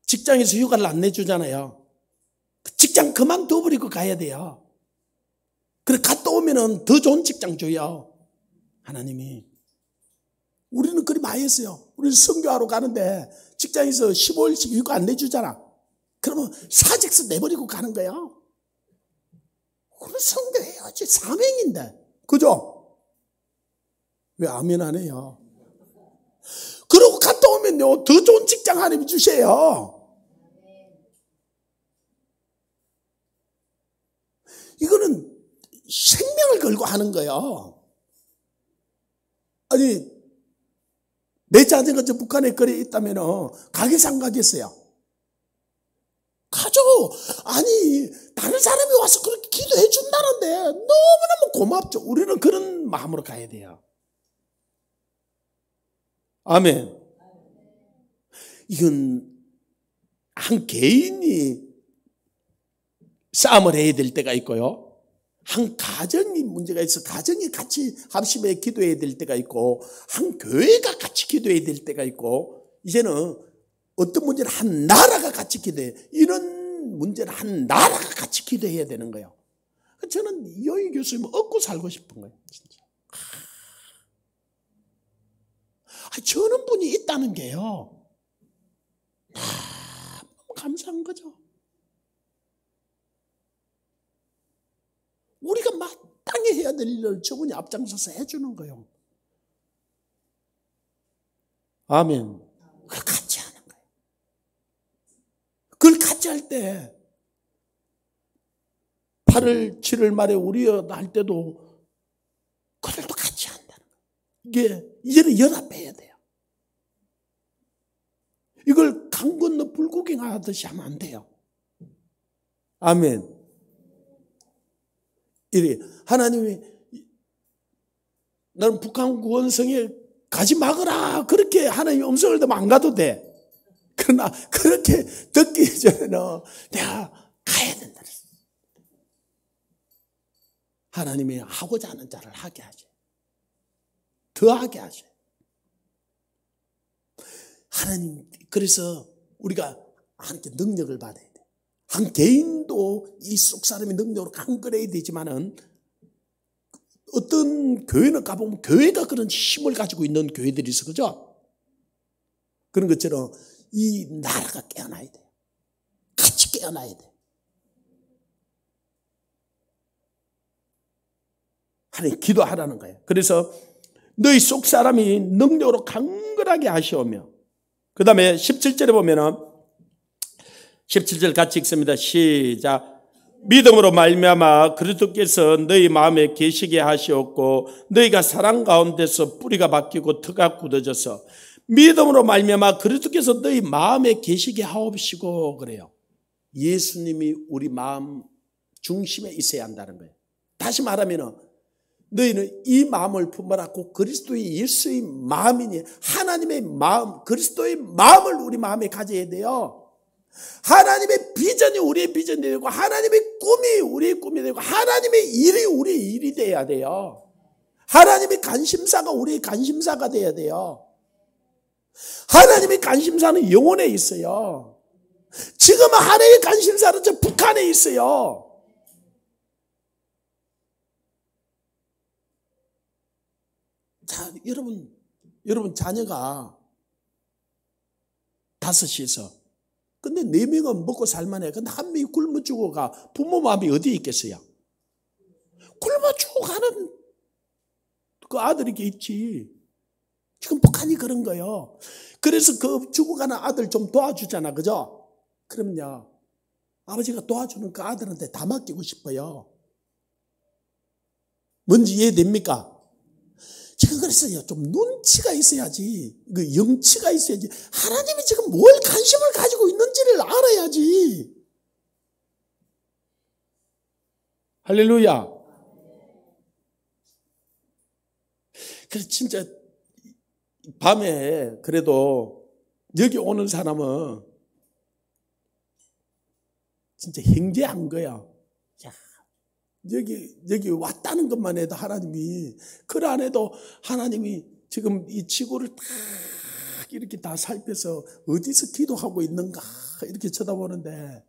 직장에서 휴가를 안 내주잖아요. 직장 그만둬버리고 가야 돼요. 그래 갔다 오면은 더 좋은 직장 줘요. 하나님이. 우리는 그리 많이 했어요. 우리는 선교하러 가는데 직장에서 15일씩 휴가 안 내주잖아. 그러면 사직서 내버리고 가는 거예요. 우리는 선교해야지. 사명인데. 그죠? 왜 아멘 안 해요? 그러고 갔다 오면요, 더 좋은 직장 하나님이 주세요. 이거는 생명을 걸고 하는 거예요. 아니, 내 자녀가 저 북한에 거리에 있다면 가겠어 가겠어요? 가죠. 아니, 다른 사람이 와서 그렇게 기도해 준다는데 너무너무 고맙죠. 우리는 그런 마음으로 가야 돼요. 아멘. 이건 한 개인이 싸움을 해야 될 때가 있고요. 한 가정이 문제가 있어 가정이 같이 합심해 기도해야 될 때가 있고, 한 교회가 같이 기도해야 될 때가 있고, 이제는 어떤 문제는 한 나라가 같이 기도해. 이런 문제는 한 나라가 같이 기도해야 되는 거예요. 저는 이용희 교수님 얻고 살고 싶은 거예요. 진짜. 저런 분이 있다는 게요, 너무 감사한 거죠. 우리가 마땅히 해야 될 일을 저분이 앞장서서 해주는 거예요. 아멘. 그걸 같이 하는 거예요. 그걸 같이 할 때 8월 7월 말에 우리 할 때도 이게 이제는 연합해야 돼요. 이걸 강 건너 불구경하듯이 하면 안 돼요. 아멘. 이래 하나님이 나는 북한 구원성에 가지 마거라 그렇게 하나님의 음성을 듣면 안 가도 돼. 그러나 그렇게 듣기 전에는 내가 가야 된다. 하나님이 하고자 하는 자를 하게 하죠. 더 하게 하죠. 하나님, 그래서 우리가 하나님께 능력을 받아야 돼. 한 개인도 이 속 사람의 능력으로 강건해야 되지만은 어떤 교회는 가보면 교회가 그런 힘을 가지고 있는 교회들이 있어, 그죠? 그런 것처럼 이 나라가 깨어나야 돼요. 같이 깨어나야 돼. 하나님 기도하라는 거예요. 그래서 너희 속 사람이 능력으로 강건하게 하시오며, 그 다음에 17절에 보면은 17절 같이 읽습니다. 시작. 믿음으로 말미암아 그리스도께서 너희 마음에 계시게 하시었고 너희가 사랑 가운데서 뿌리가 바뀌고 터가 굳어져서 믿음으로 말미암아 그리스도께서 너희 마음에 계시게 하옵시고 그래요. 예수님이 우리 마음 중심에 있어야 한다는 거예요. 다시 말하면 너희는 이 마음을 품어라고 그리스도의 예수의 마음이니 하나님의 마음, 그리스도의 마음을 우리 마음에 가져야 돼요. 하나님의 비전이 우리의 비전이 되고 하나님의 꿈이 우리의 꿈이 되고 하나님의 일이 우리의 일이 돼야 돼요. 하나님의 관심사가 우리의 관심사가 돼야 돼요. 하나님의 관심사는 영혼에 있어요. 지금 하나님의 관심사는 저 북한에 있어요. 자, 여러분 자녀가 5이서 근데 4명은 먹고 살만해. 근데 한 명이 굶어 죽어가 부모 마음이 어디에 있겠어요? 굶어 죽어가는 그 아들이 있지. 지금 북한이 그런 거예요. 그래서 그 죽어가는 아들 좀 도와주잖아, 그죠? 그러면요, 아버지가 도와주는 그 아들한테 다 맡기고 싶어요. 뭔지 이해됩니까? 지금 그랬어요. 좀 눈치가 있어야지. 그 영치가 있어야지. 하나님이 지금 뭘 관심을 가지고 있는지를 알아야지. 할렐루야. 그래서 진짜 밤에 그래도 여기 오는 사람은 진짜 행제한 거야. 여기 왔다는 것만 해도 하나님이, 그 안에도 하나님이 지금 이 지구를 딱 이렇게 다 살펴서 어디서 기도하고 있는가 이렇게 쳐다보는데,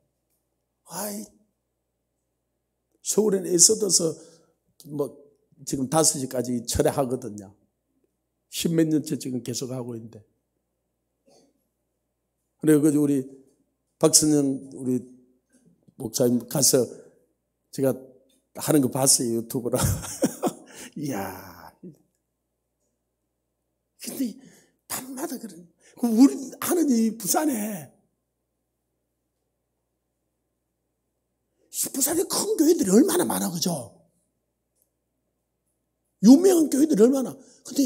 서울엔 애써서 지금 5시까지 철회하거든요. 10몇 년째 지금 계속 하고 있는데. 그리고 우리 박선영 우리 목사님 가서 제가 하는 거 봤어요, 유튜브로. 이야. 근데 밤마다 그런, 우리 하는 이 부산에 큰 교회들이 얼마나 많아, 그죠? 유명한 교회들이 얼마나. 근데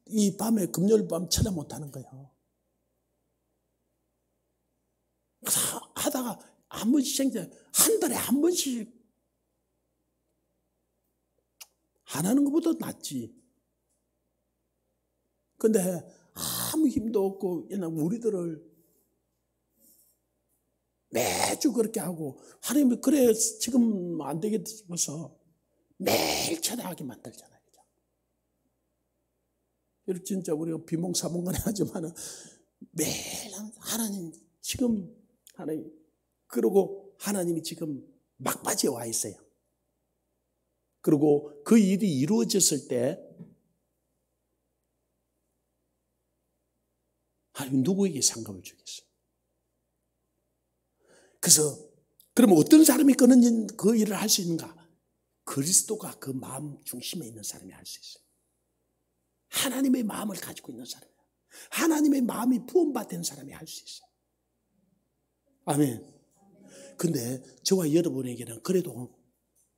이 밤에 금요일 밤 찾아 못 하는 거예요. 하다가 한 번씩 한 달에 한 번씩 안 하는 것보다 낫지. 근데 아무 힘도 없고 우리들을 매주 그렇게 하고 하나님이 그래 지금 안 되겠다 싶어서 매일 찾아가게 만들잖아요. 그래서 진짜 우리가 비몽사몽간에 하지만 매일 하나님 지금 하나님, 그리고 하나님이 지금 막바지에 와 있어요. 그리고 그 일이 이루어졌을 때 하나님 누구에게 상급을 주겠어요? 그래서 그러면 어떤 사람이 그 일을 할 수 있는가? 그리스도가 그 마음 중심에 있는 사람이 할 수 있어요. 하나님의 마음을 가지고 있는 사람, 하나님의 마음이 부음받은 사람이 할 수 있어요. 아멘. 근데 저와 여러분에게는 그래도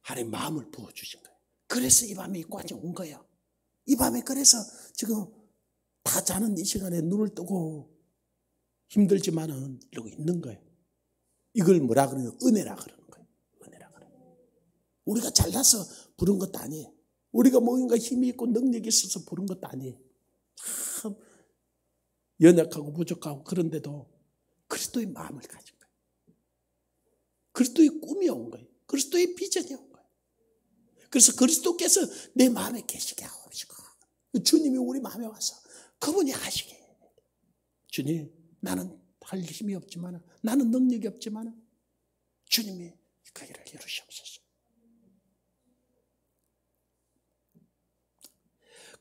하나님 마음을 부어주신 거예요. 그래서 이 밤에 이 과정 온 거예요. 이 밤에 그래서 지금 다 자는 이 시간에 눈을 뜨고 힘들지만은 이러고 있는 거예요. 이걸 뭐라 그러냐? 은혜라 그러는 거예요. 은혜라 그러는 거예요. 우리가 잘나서 부른 것도 아니에요. 우리가 뭔가 힘이 있고 능력이 있어서 부른 것도 아니에요. 참 연약하고 부족하고 그런데도 그리스도의 마음을 가진 거예요. 그리스도의 꿈이 온 거예요. 그리스도의 비전이 온 거예요. 그래서 그리스도께서 내 마음에 계시게 하시고 주님이 우리 마음에 와서 그분이 하시게 해요. 주님, 나는 할 힘이 없지만, 나는 능력이 없지만 주님이 그 일을 이루시옵소서.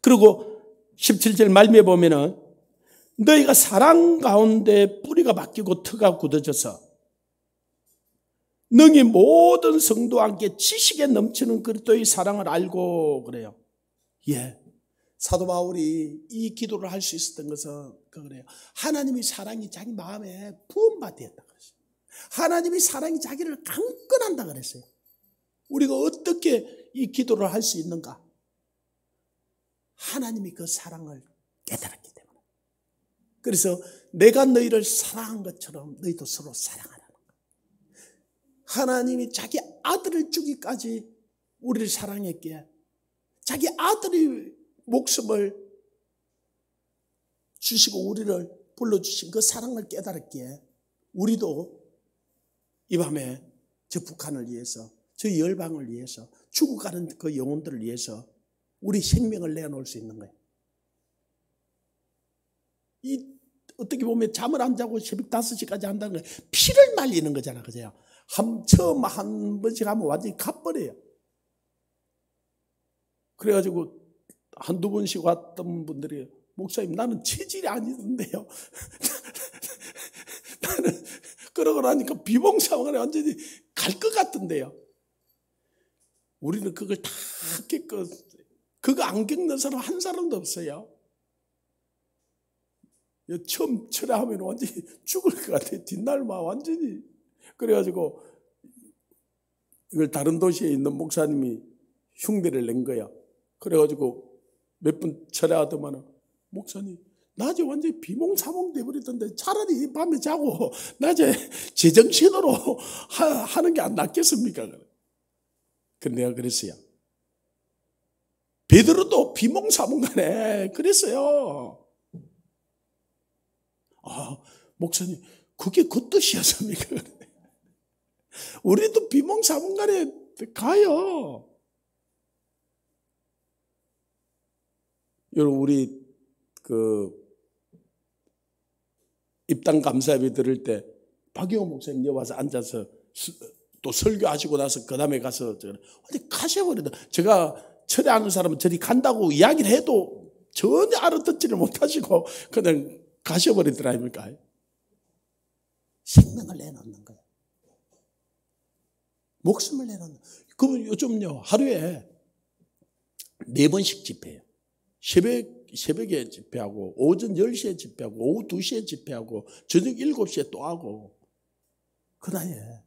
그리고 17절 말미에 보면은 너희가 사랑 가운데 뿌리가 박히고 터가 굳어져서 능히 모든 성도와 함께 지식에 넘치는 그리스도의 사랑을 알고 그래요. 예. 사도 바울이 이 기도를 할 수 있었던 것은 그래요. 하나님의 사랑이 자기 마음에 부음받았다 그랬어요. 하나님의 사랑이 자기를 강권한다 그랬어요. 우리가 어떻게 이 기도를 할 수 있는가? 하나님이 그 사랑을 깨달았기 때문에. 그래서 내가 너희를 사랑한 것처럼 너희도 서로 사랑하라는 거예요. 하나님이 자기 아들을 주기까지 우리를 사랑했기에 자기 아들의 목숨을 주시고 우리를 불러주신 그 사랑을 깨달았기에 우리도 이 밤에 저 북한을 위해서, 저 열방을 위해서, 죽어가는 그 영혼들을 위해서 우리 생명을 내놓을 수 있는 거예요. 어떻게 보면 잠을 안 자고 새벽 5시까지 한다는 거예요. 피를 말리는 거잖아, 그죠? 처음 한 번씩 하면 완전히 가버려요. 그래가지고 한두 번씩 왔던 분들이 목사님 나는 체질이 아니던데요. 나는 그러고 나니까 비몽사몽하게 완전히 갈 것 같던데요. 우리는 그걸 다 겪고 그거 안 겪는 사람 한 사람도 없어요. 처음 철회하면 완전히 죽을 것 같아요. 뒷날만 완전히. 그래가지고 이걸 다른 도시에 있는 목사님이 흉내를 낸 거야. 그래가지고 몇 분 철회하더만 목사님 낮에 완전히 비몽사몽 돼버리던데 차라리 밤에 자고 낮에 제정신으로 하는 게 안 낫겠습니까? 근데 내가 그랬어요. 베드로도 비몽사몽간에 그랬어요. 아, 목사님 그게 그 뜻이었습니까? 우리도 비몽사몽간에 가요. 여러분 우리 입당 감사예배 들을 때 박영호 목사님 여기 와서 앉아서 또 설교하시고 나서 그 다음에 가서 어디 가셔버리다. 제가 철회하는 사람은 저리 간다고 이야기를 해도 전혀 알아듣지를 못하시고 그냥 가셔버리더라 아닙니까? 생명을 내놓는 거예요. 목숨을 내놓는. 그러면 요즘요 하루에 4번씩 집회해요. 새벽에 집회하고 오전 10시에 집회하고 오후 2시에 집회하고 저녁 7시에 또 하고 그 나이에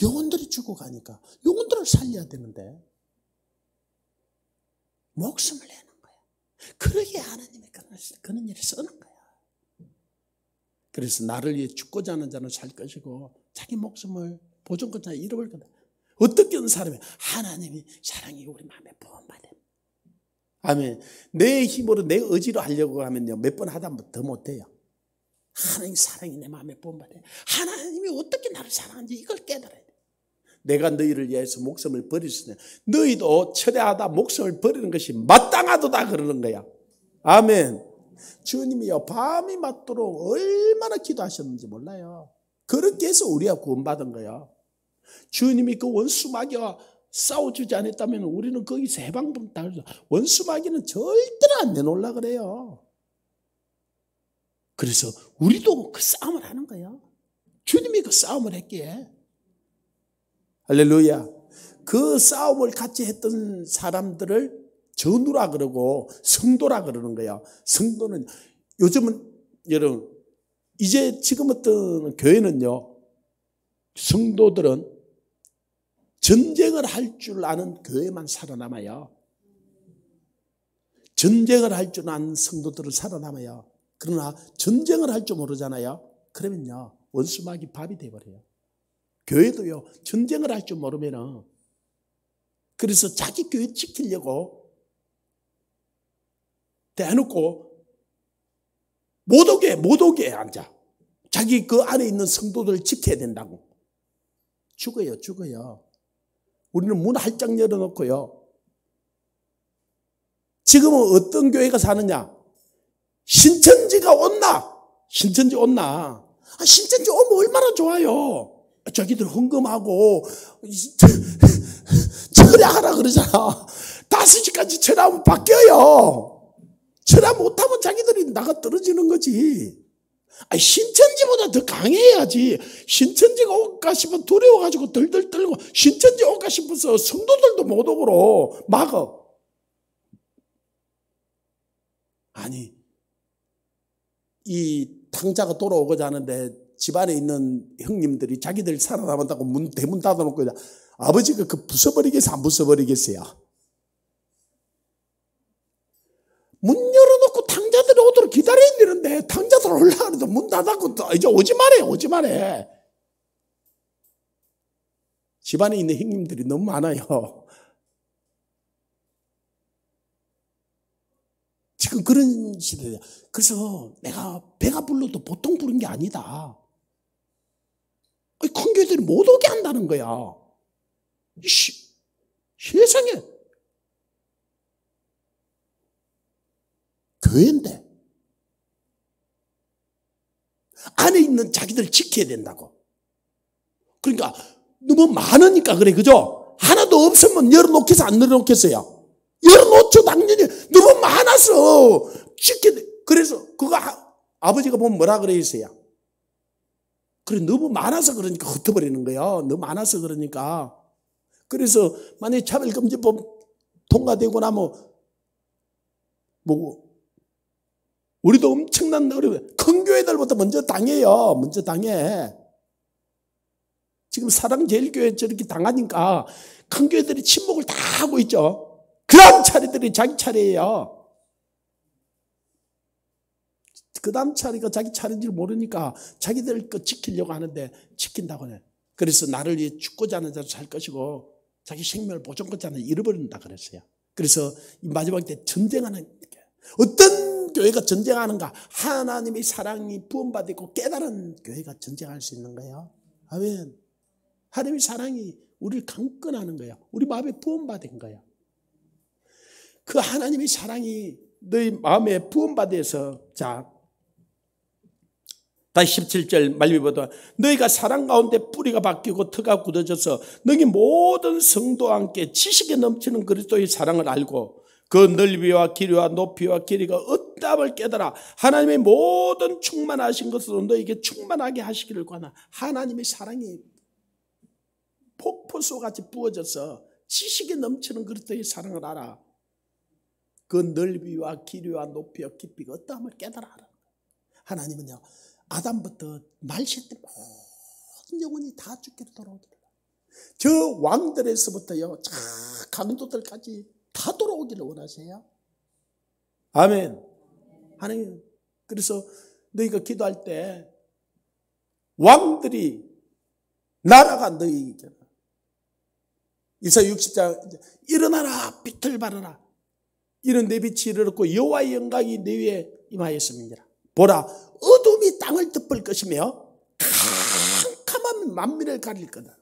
영혼들이 죽어가니까 영혼들을 살려야 되는데 목숨을 내는 거야. 그러기에 하나님이 그런 일을 쓰는 거야. 그래서 나를 위해 죽고자 하는 자는 살 것이고 자기 목숨을 보존권자 잃어버릴 거다. 어떻게 하는 사람이 하나님이 사랑이 우리 마음에 부음받아요. 아멘. 내 힘으로 내 의지로 하려고 하면요 몇 번 하다 더 못해요. 하나님 사랑이 내 마음에 부음받아요. 하나님이 어떻게 나를 사랑하는지 이걸 깨달아야 돼. 내가 너희를 위해서 목숨을 버릴 수 있는 너희도 철회하다 목숨을 버리는 것이 마땅하도다 그러는 거야. 아멘. 주님이요 밤이 맞도록 얼마나 기도하셨는지 몰라요. 그렇게 해서 우리가 구원받은 거야. 주님이 그 원수 마귀와 싸워주지 않았다면 우리는 거기서 해방법 따르죠. 원수 마귀는 절대로 안 내놓으려고 그래요. 그래서 우리도 그 싸움을 하는 거예요. 주님이 그 싸움을 했기에. 할렐루야. 그 싸움을 같이 했던 사람들을 전우라 그러고 성도라 그러는 거야. 성도는 요즘은 여러분 이제 지금 어떤 교회는요 성도들은 전쟁을 할 줄 아는 교회만 살아남아요. 전쟁을 할 줄 아는 성도들은 살아남아요. 그러나 전쟁을 할 줄 모르잖아요. 그러면요, 원수막이 밥이 돼버려요. 교회도요, 전쟁을 할 줄 모르면은, 그래서 자기 교회 지키려고 대놓고 못 오게 앉아. 자기 그 안에 있는 성도들 지켜야 된다고. 죽어요. 우리는 문 활짝 열어놓고요. 지금은 어떤 교회가 사느냐? 신천지가 온나? 신천지 오면 얼마나 좋아요. 자기들 헌금하고 철야하라 그러잖아. 5시까지 철야하면 바뀌어요. 철야 못하면 자기들이 나가 떨어지는 거지. 신천지보다 더 강해야지. 신천지가 올까 싶으면 두려워가지고 덜덜 떨고, 신천지 올까 싶어서 성도들도 못 오고 막어. 아니, 이 탕자가 돌아오고자 하는데 집안에 있는 형님들이 자기들 살아남았다고 대문 닫아놓고, 아버지가 그 부숴버리겠어요? 안 부숴버리겠어요? 문 열어놓고 탕자들이 오도록 기다려야 되는데, 탕자들 올라가는데 문 닫았고, 이제 오지 말해. 집안에 있는 형님들이 너무 많아요. 지금 그런 시대야. 그래서 내가 배가 불러도 보통 부른 게 아니다. 큰 교회들이 못 오게 한다는 거야. 세상에. 교회인데. 안에 있는 자기들 지켜야 된다고. 그러니까 너무 많으니까 그래, 그죠? 하나도 없으면 열어놓겠어, 안 열어놓겠어요? 열어놓죠, 당연히. 너무 많아서 지켜야 돼. 그래서 그거 아버지가 보면 뭐라 그랬어요? 그래, 너무 많아서 그러니까 흩어버리는 거예요. 너무 많아서 그러니까. 그래서 만약에 차별금지법 통과되고 나면 우리도 엄청난 큰 교회들부터 먼저 당해요. 먼저 당해. 지금 사랑제일교회 저렇게 당하니까 큰 교회들이 침묵을 다 하고 있죠. 그 다음 차례들이 자기 차례예요. 그 다음 차례가 자기 차례인지 모르니까 자기들 거 지키려고 하는데 지킨다고 해. 그래서 나를 위해 죽고자 하는 자로 살 것이고 자기 생명을 보존하지 않는 잃어버린다 그랬어요. 그래서 이 마지막 때 전쟁하는, 어떤 교회가 전쟁하는가? 하나님의 사랑이 부음받고 깨달은 교회가 전쟁할 수 있는 거예요. 아멘. 하나님의 사랑이 우리를 강건하는 거예요. 우리 마음에 부음받은 거예요. 그 하나님의 사랑이 너희 마음에 부음받아서, 자, 다시 17절 말미보다 너희가 사랑 가운데 뿌리가 바뀌고 터가 굳어져서 너희 모든 성도와 함께 지식에 넘치는 그리스도의 사랑을 알고 그 넓이와 길이와 높이와 길이가 어떠함을 깨달아 하나님의 모든 충만하신 것으로 너희에게 충만하게 하시기를 구하나. 하나님의 사랑이 폭포수같이 부어져서 지식에 넘치는 그리스도의 사랑을 알아. 그 넓이와 길이와 높이와 깊이가 어떠함을 깨달아 알아. 하나님은요, 아담부터 말실 때 모든 영혼이 다 죽기로 돌아오기를, 저 왕들에서부터요 저 강도들까지 다 돌아오기를 원하세요. 아멘. 하나님, 그래서 너희가 기도할 때 왕들이, 나라가 너희잖아. 이사야 60장 일어나라 빛을 발하라. 이런 내 빛이 이르렀고 여호와의 영광이 내 위에 임하였음이니라. 보라, 어둠이 땅을 덮을 것이며 캄캄한 만민을 가릴 거다.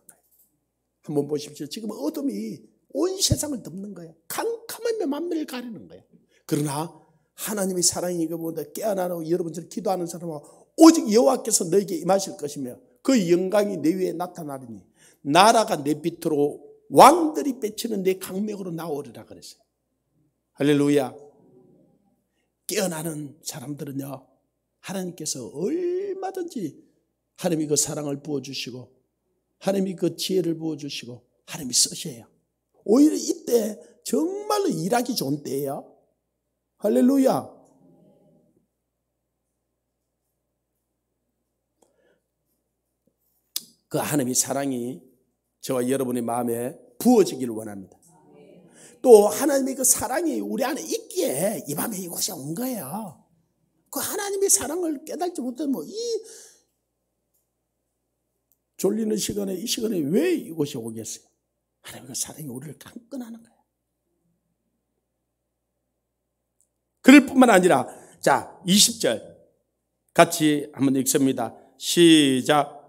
한번 보십시오. 지금 어둠이 온 세상을 덮는 거예요. 캄캄하면 만민을 가리는 거예요. 그러나 하나님의 사랑이 이거보다 깨어나고 여러분처럼 기도하는 사람은 오직 여호와께서 너에게 임하실 것이며 그 영광이 내 위에 나타나리니 나라가 내 빛으로 왕들이 맺히는 내 강명으로 나오리라 그랬어요. 할렐루야. 깨어나는 사람들은요, 하나님께서 얼마든지 하나님이 그 사랑을 부어주시고 하나님이 그 지혜를 부어주시고 하나님이 쓰셔요. 오히려 이때 정말로 일하기 좋은 때예요. 할렐루야. 그 하나님의 사랑이 저와 여러분의 마음에 부어지기를 원합니다. 또 하나님의 그 사랑이 우리 안에 있기에 이 밤에 이곳에 온 거예요. 그 하나님의 사랑을 깨닫지 못하면 이 졸리는 시간에 이 시간에 왜 이곳에 오겠어요? 하나님의 그 사랑이 우리를 강권하는 거예요. 그럴 뿐만 아니라 자 20절 같이 한번 읽습니다. 시작.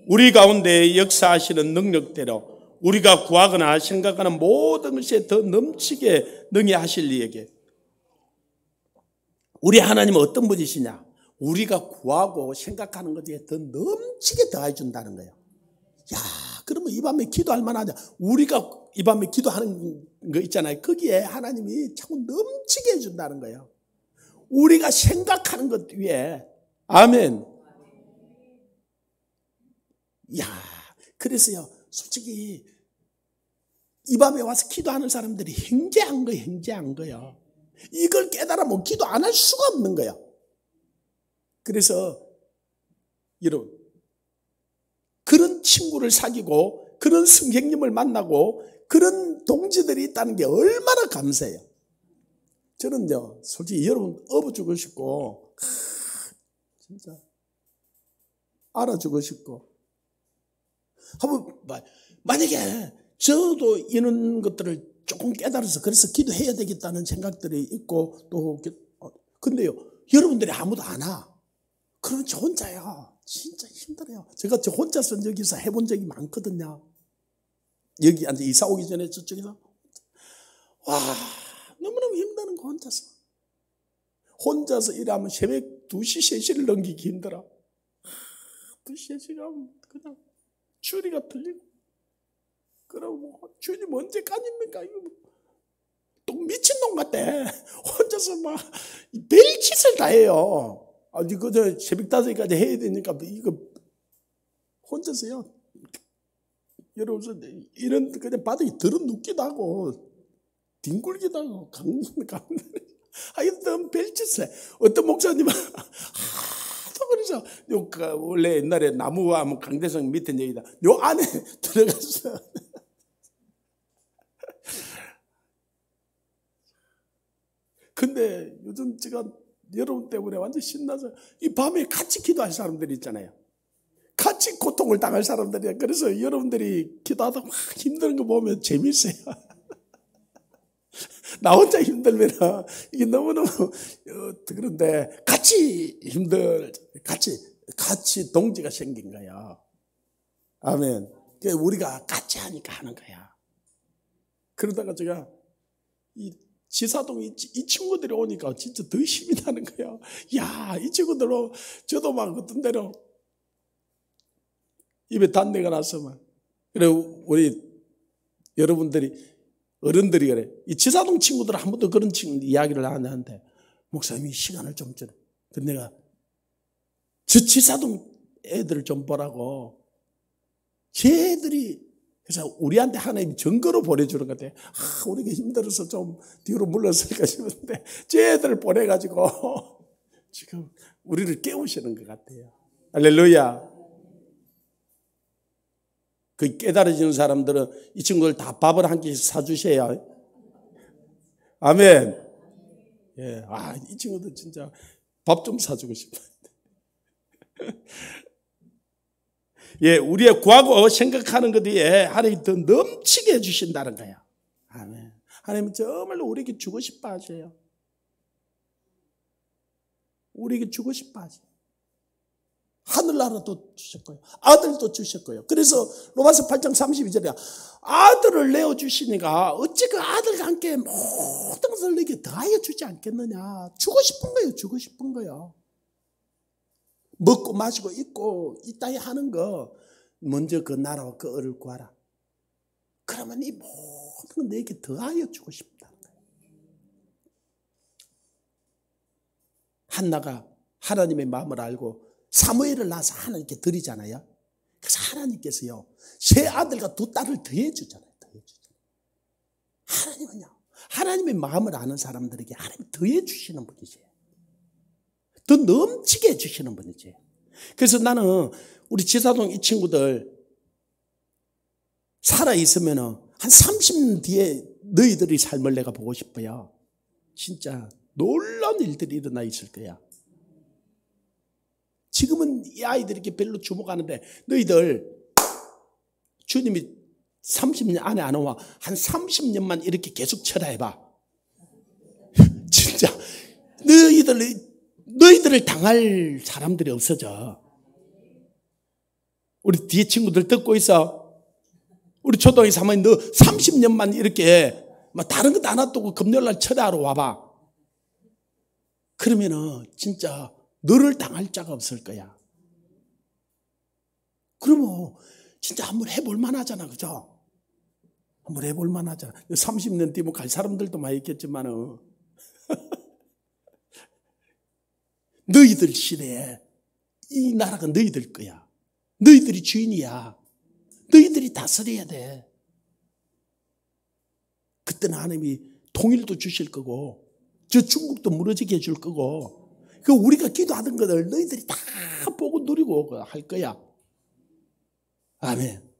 우리 가운데 역사하시는 능력대로 우리가 구하거나 생각하는 모든 것에 더 넘치게 능히 하실 이에게. 우리 하나님은 어떤 분이시냐? 우리가 구하고 생각하는 것에 더 넘치게 더해 준다는 거예요. 야, 그러면 이 밤에 기도할 만하냐? 우리가 이 밤에 기도하는 거 있잖아요. 거기에 하나님이 자꾸 넘치게 해준다는 거예요. 우리가 생각하는 것 위에. 아멘. 야, 그래서요, 솔직히 이 밤에 와서 기도하는 사람들이 행제한 거예요, 행제한 거예요. 이걸 깨달으면 기도 안 할 수가 없는 거예요. 그래서 여러분, 그런 친구를 사귀고 그런 성경님을 만나고 그런 동지들이 있다는 게 얼마나 감사해요. 저는요, 솔직히 여러분 업어주고 싶고 진짜 알아주고 싶고 한번 만약에 저도 이런 것들을 조금 깨달아서 그래서 기도해야 되겠다는 생각들이 있고 또 근데요, 여러분들이 아무도 안 와. 그러면 저 혼자야. 진짜 힘들어요. 제가 저 혼자서 여기서 해본 적이 많거든요. 여기 앉아 이사 오기 전에 저쪽에서 와, 너무너무 힘드는 거 혼자서 일하면 새벽 2시, 3시를 넘기기 힘들어. 2시, 3시가 하면 그냥 추리가 틀리고 그러고 주님 언제까지입니까? 이거 또 미친놈 같아. 혼자서 막 별짓을 다 해요. 아니 그저 새벽 5시까지 해야 되니까 이거 혼자서요. 여러분 이런 그냥 바닥에 들어 눕기도 하고 뒹굴기도 하고 하여튼 별짓을 해. 어떤 목사님은 하도 그래서 원래 옛날에 나무와 강대성 밑에 얘기다. 요 안에 들어가서 근데 요즘 제가 여러분 때문에 완전 신나서 이 밤에 같이 기도할 사람들이 있잖아요. 같이 고통을 당할 사람들이야. 그래서 여러분들이 기도하다 막 힘든 거 보면 재밌어요. 나 혼자 힘들면 이게 너무너무 그런데 같이 같이 동지가 생긴 거야. 아멘. 우리가 같이 하니까 하는 거야. 그러다가 제가 이 지사동 이 친구들이 오니까 진짜 더 힘이 나는 거야. 야, 이 친구들로 저도 막 어떤 대로 입에 단내가 났으면 그래 우리 여러분들이 어른들이 그래. 이 지사동 친구들은 한 번도 그런 이야기를 안 하는데 목사님이 시간을 좀 주네. 근데 내가 저 지사동 애들을 좀 보라고 쟤들이 그래서 우리한테 하나님이 증거로 보내주는 것 같아요. 우리가 힘들어서 좀 뒤로 물러설까 싶은데 쟤들을 보내가지고 지금 우리를 깨우시는 것 같아요. 할렐루야. 그 깨달아지는 사람들은 이 친구들 다 밥을 한 끼씩 사주셔야. 아멘. 예, 이 친구들 진짜 밥 좀 사주고 싶어요. 예, 우리의 구하고 생각하는 것 위에 하나님이 더 넘치게 해주신다는 거야. 아멘. 하나님은 정말로 우리에게 주고 싶어 하세요. 우리에게 주고 싶어 하세요. 하늘나라도 주셨고요. 아들도 주셨고요. 그래서 로마서 8장 32절에 아들을 내어주시니까 어찌 그 아들과 함께 모든 것을 내게 더하여 주지 않겠느냐. 주고 싶은 거예요. 주고 싶은 거예요. 먹고 마시고 입고 이 땅에 하는 거 먼저 그 나라와 그 을을 구하라. 그러면 이 모든 건 내게 더하여 주고 싶다는 거예요. 한나가 하나님의 마음을 알고 사무엘을 낳아서 하나님께 드리잖아요. 그래서 하나님께서요 세 아들과 두 딸을 더해주잖아요. 하나님은요 하나님의 마음을 아는 사람들에게 하나님 더해주시는 분이세요. 더 넘치게 해주시는 분이지. 그래서 나는 우리 지사동 이 친구들 살아있으면 한 30년 뒤에 너희들의 삶을 내가 보고 싶어요. 진짜 놀라운 일들이 일어나 있을 거야. 지금은 이 아이들에게 별로 주목하는데 너희들 주님이 30년 안에 안 오면 한 30년만 이렇게 계속 철야해봐. 진짜 너희들을 당할 사람들이 없어져. 우리 뒤에 친구들 듣고 있어. 우리 초등학교 사모님 너 30년만 이렇게 다른 것 안 놔두고 금요일날 철야하러 와봐. 그러면은 진짜 너를 당할 자가 없을 거야. 그러면 진짜 한번 해볼 만하잖아, 그죠? 한번 해볼 만하잖아. 30년 뒤면 갈 사람들도 많이 있겠지만은 너희들 시대에 이 나라가 너희들 거야. 너희들이 주인이야. 너희들이 다스려야 돼. 그때는 하나님이 통일도 주실 거고 저 중국도 무너지게 해줄 거고 그 우리가 기도하던 것을 너희들이 다 보고 누리고 할 거야. 아멘.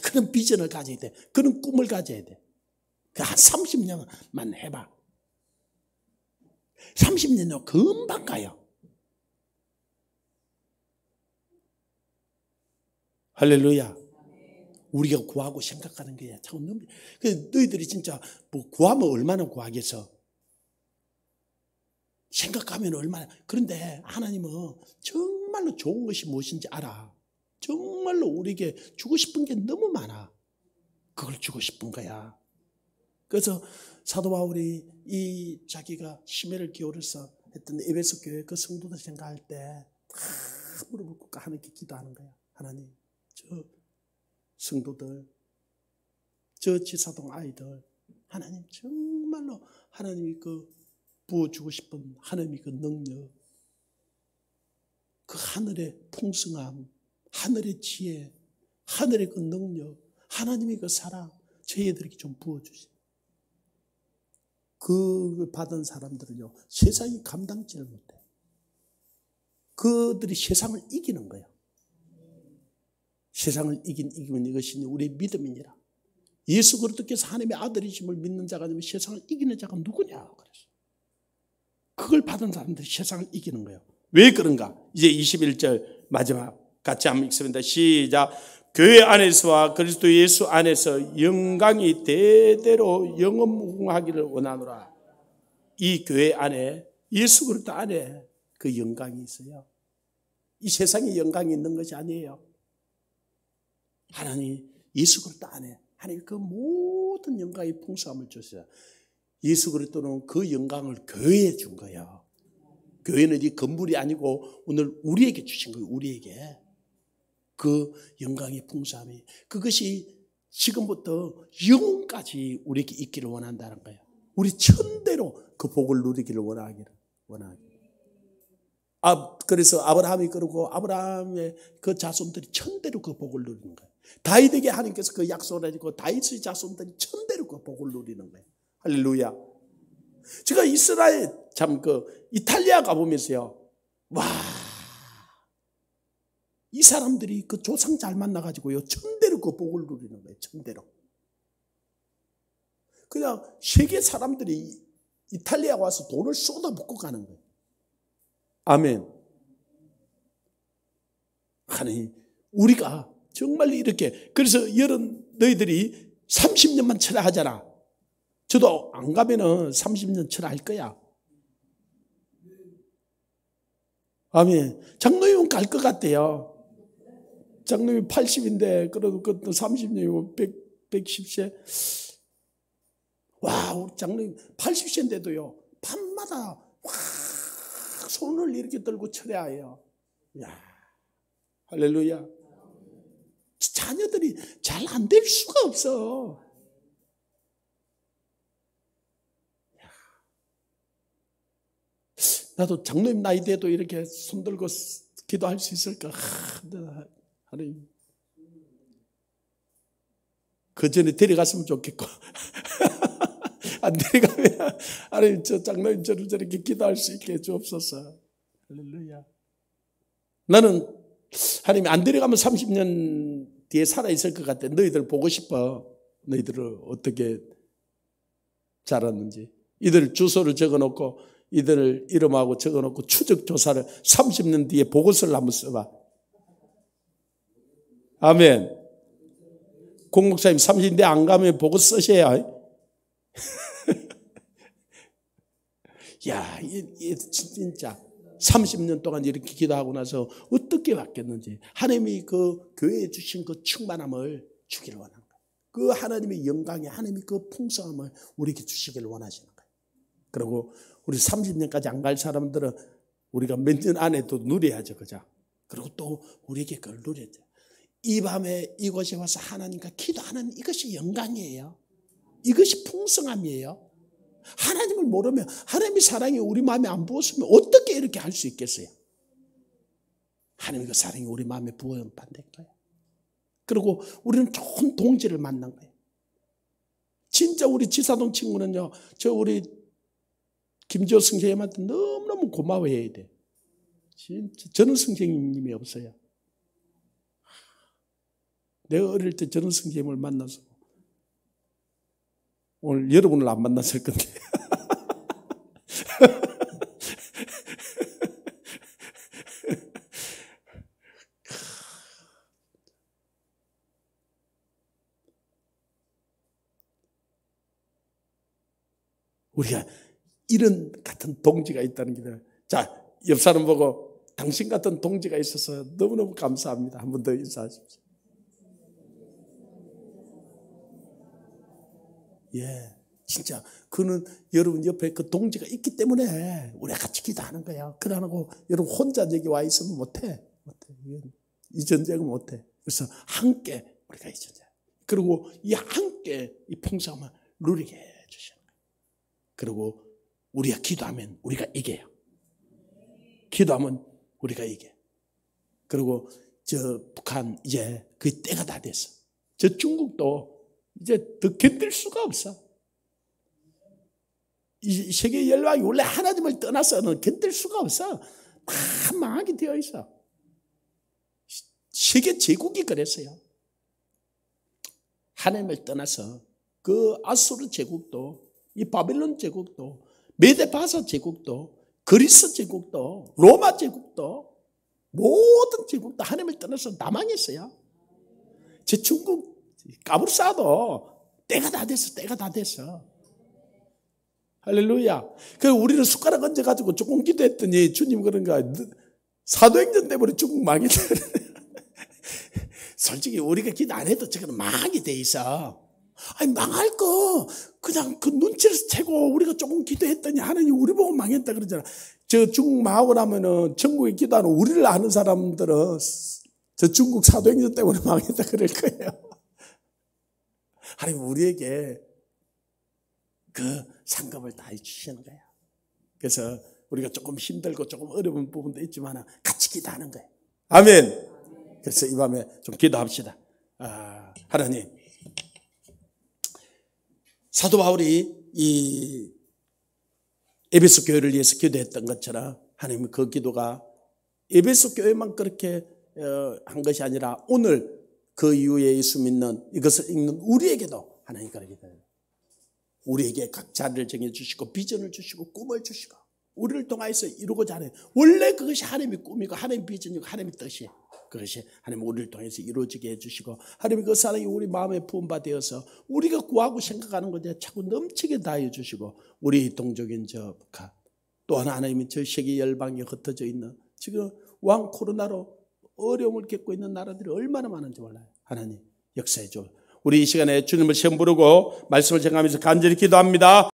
그런 비전을 가져야 돼. 그런 꿈을 가져야 돼. 한 30년만 해봐. 30년은 금방 가요. 할렐루야. 우리가 구하고 생각하는 거야. 너희들이 진짜 뭐 구하면 얼마나 구하겠어? 생각하면 얼마나. 그런데 하나님은 정말로 좋은 것이 무엇인지 알아. 정말로 우리에게 주고 싶은 게 너무 많아. 그걸 주고 싶은 거야. 그래서 사도 바울이 이 자기가 심혈을 기울여서 했던 에베소 교회 그 성도들 생각할 때 다 무릎을 꿇고 하나님께 기도하는 거야. 하나님, 저 성도들, 저 지사동 아이들, 하나님 정말로 하나님이 그 부어주고 싶은 하나님의 그 능력, 그 하늘의 풍성함, 하늘의 지혜, 하늘의 그 능력, 하나님의 그 사랑, 저희들에게 좀 부어주세요. 그걸 받은 사람들은요, 세상이 감당지를 못해. 그들이 세상을 이기는 거예요. 세상을 이기면 이것이 우리의 믿음이니라. 예수 그리스도께서 하나님의 아들이심을 믿는 자가 아니면 세상을 이기는 자가 누구냐 그랬어요. 그걸 받은 사람들이 세상을 이기는 거예요. 왜 그런가? 이제 21절 마지막 같이 한번 읽습니다. 시작. 교회 안에서와 그리스도 예수 안에서 영광이 대대로 영원무궁하기를 원하노라. 이 교회 안에 예수 그리스도 안에 그 영광이 있어요. 이 세상에 영광이 있는 것이 아니에요. 하나님 예수 그리스도 안에 하나님 그 모든 영광의 풍성함을 주셔요. 예수 그리스도는 그 영광을 교회에 준 거예요. 교회는 이 건물이 아니고 오늘 우리에게 주신 거예요. 우리에게 그 영광의 풍성함이 그것이 지금부터 영원까지 우리에게 있기를 원한다는 거예요. 우리 천대로 그 복을 누리기를 원하기를. 그래서 아브라함이 그러고 아브라함의 그 자손들이 천대로 그 복을 누리는 거예요. 다윗에게 하나님께서 그 약속을 해주고 다윗의 자손들이 천대로 그 복을 누리는 거예요. 할렐루야. 제가 이스라엘 이탈리아 가보면서요. 와, 이 사람들이 그 조상 잘 만나가지고요. 천대로 그 복을 누리는 거예요. 천대로. 그냥 세계 사람들이 이탈리아 와서 돈을 쏟아붓고 가는 거예요. 아멘. 하나님, 우리가 정말 이렇게, 그래서 너희들이 30년만 철야하잖아. 저도 안 가면은 30년 철야할 거야. 아멘. 장로님은 갈 것 같대요. 장로님 80인데, 그래도 그것도 30년이고 110세. 와, 우리 장로님 80세인데도요, 밤마다 손을 이렇게 들고 철야해요. 야, 할렐루야. 자녀들이 잘 안 될 수가 없어. 나도 장로님 나이 돼도 이렇게 손 들고 기도할 수 있을까? 하나님. 그 전에 데려갔으면 좋겠고. 안 데려가면, 하나님, 저 장로님 저렇게 기도할 수 있게 해주옵소서. 할렐루야. 나는, 하나님, 안 데려가면 30년 뒤에 살아있을 것 같아. 너희들 보고 싶어. 너희들을 어떻게 자랐는지. 이들 주소를 적어놓고 이들 이름하고 적어놓고 추적조사를 30년 뒤에 보고서를 한번 써봐. 아멘. 공목사님 30년 뒤에 안 가면 보고서 쓰셔야. 야, 진짜 30년 동안 이렇게 기도하고 나서 어떻게 바뀌었는지 하나님이 그 교회에 주신 그 충만함을 주기를 원하는 거예요. 그 하나님의 영광이 하나님이 그 풍성함을 우리에게 주시기를 원하시는 거예요. 그리고 우리 30년까지 안 갈 사람들은 우리가 몇 년 안에도 누려야죠. 그죠? 그리고 또 우리에게 그걸 누려야죠. 이 밤에 이곳에 와서 하나님과 기도하는 이것이 영광이에요. 이것이 풍성함이에요. 하나님을 모르면 하나님의 사랑이 우리 마음에 안 부었으면 어떻게 이렇게 할 수 있겠어요? 하나님의 그 사랑이 우리 마음에 부어받는 거예요. 그리고 우리는 좋은 동지를 만난 거예요. 진짜 우리 지사동 친구는요, 저 우리 김지호 선생님한테 너무너무 고마워해야 돼. 진짜 저는 선생님이 없어요. 내가 어릴 때 저는 선생님을 만나서 오늘 여러분을 안 만났을 건데. 우리가 이런 같은 동지가 있다는 게, 자, 옆 사람 보고 당신 같은 동지가 있어서 너무너무 감사합니다. 한 번 더 인사하십시오. 예, 진짜 그는 여러분 옆에 그 동지가 있기 때문에 우리가 같이 기도하는 거예요. 그러고 여러분 혼자 여기 와 있으면 못해. 이 전쟁은 못해. 그래서 함께 우리가 이 전쟁. 그리고 이 함께 이 풍성함을 누리게 해주시는 거예요. 그리고 우리가 기도하면 우리가 이겨요. 기도하면 우리가 이겨. 그리고 저 북한 이제 그 때가 다 됐어. 저 중국도 이제 더 견딜 수가 없어. 이 세계 열방이 원래 하나님을 떠나서는 견딜 수가 없어. 다 망하게 되어 있어. 세계 제국이 그랬어요. 하나님을 떠나서 그 아수르 제국도, 이 바벨론 제국도, 메데바사 제국도, 그리스 제국도, 로마 제국도, 모든 제국도 하나님을 떠나서 다 망했어요. 제 중국 까불싸도 때가 다 됐어. 때가 다 됐어. 할렐루야. 그래서 우리는 숟가락 얹어가지고 조금 기도했더니 주님 그런가 사도행전 때문에 중국 망했다. 솔직히 우리가 기도 안 해도 저거는 망하게 돼 있어. 아니 망할 거 그냥 그 눈치를 채고 우리가 조금 기도했더니 하나님 우리 보고 망했다 그러잖아. 저 중국 망하고 나면은 천국에 기도하는 우리를 아는 사람들은 저 중국 사도행전 때문에 망했다 그럴 거예요. 하나님 우리에게 그 상급을 다 해주시는 거예요. 그래서 우리가 조금 힘들고 조금 어려운 부분도 있지만 같이 기도하는 거예요. 아멘. 그래서 이 밤에 좀 기도합시다. 하나님, 사도 바울이 이 에베소 교회를 위해서 기도했던 것처럼 하나님 그 기도가 에베소 교회만 그렇게 한 것이 아니라 오늘 그 이후에 예수 믿는 이것을 읽는 우리에게도 하나님 그렇게 돼요. 우리에게 각 자리를 정해주시고 비전을 주시고 꿈을 주시고 우리를 통해서 이루고자 하는 원래 그것이 하나님의 꿈이고 하나님의 비전이고 하나님의 뜻이에요. 그것이 하나님 우리를 통해서 이루어지게 해주시고 하나님의 그 사랑이 우리 마음에 부음바 되어서 우리가 구하고 생각하는 것에 자꾸 넘치게 다해 주시고 우리 동족인 저 북한 또 하나 하나님이 저 세계 열방에 흩어져 있는 지금 왕 코로나로 어려움을 겪고 있는 나라들이 얼마나 많은지 몰라요. 하나님 역사해 줘. 우리 이 시간에 주님을 시험 부르고 말씀을 전하면서 간절히 기도합니다.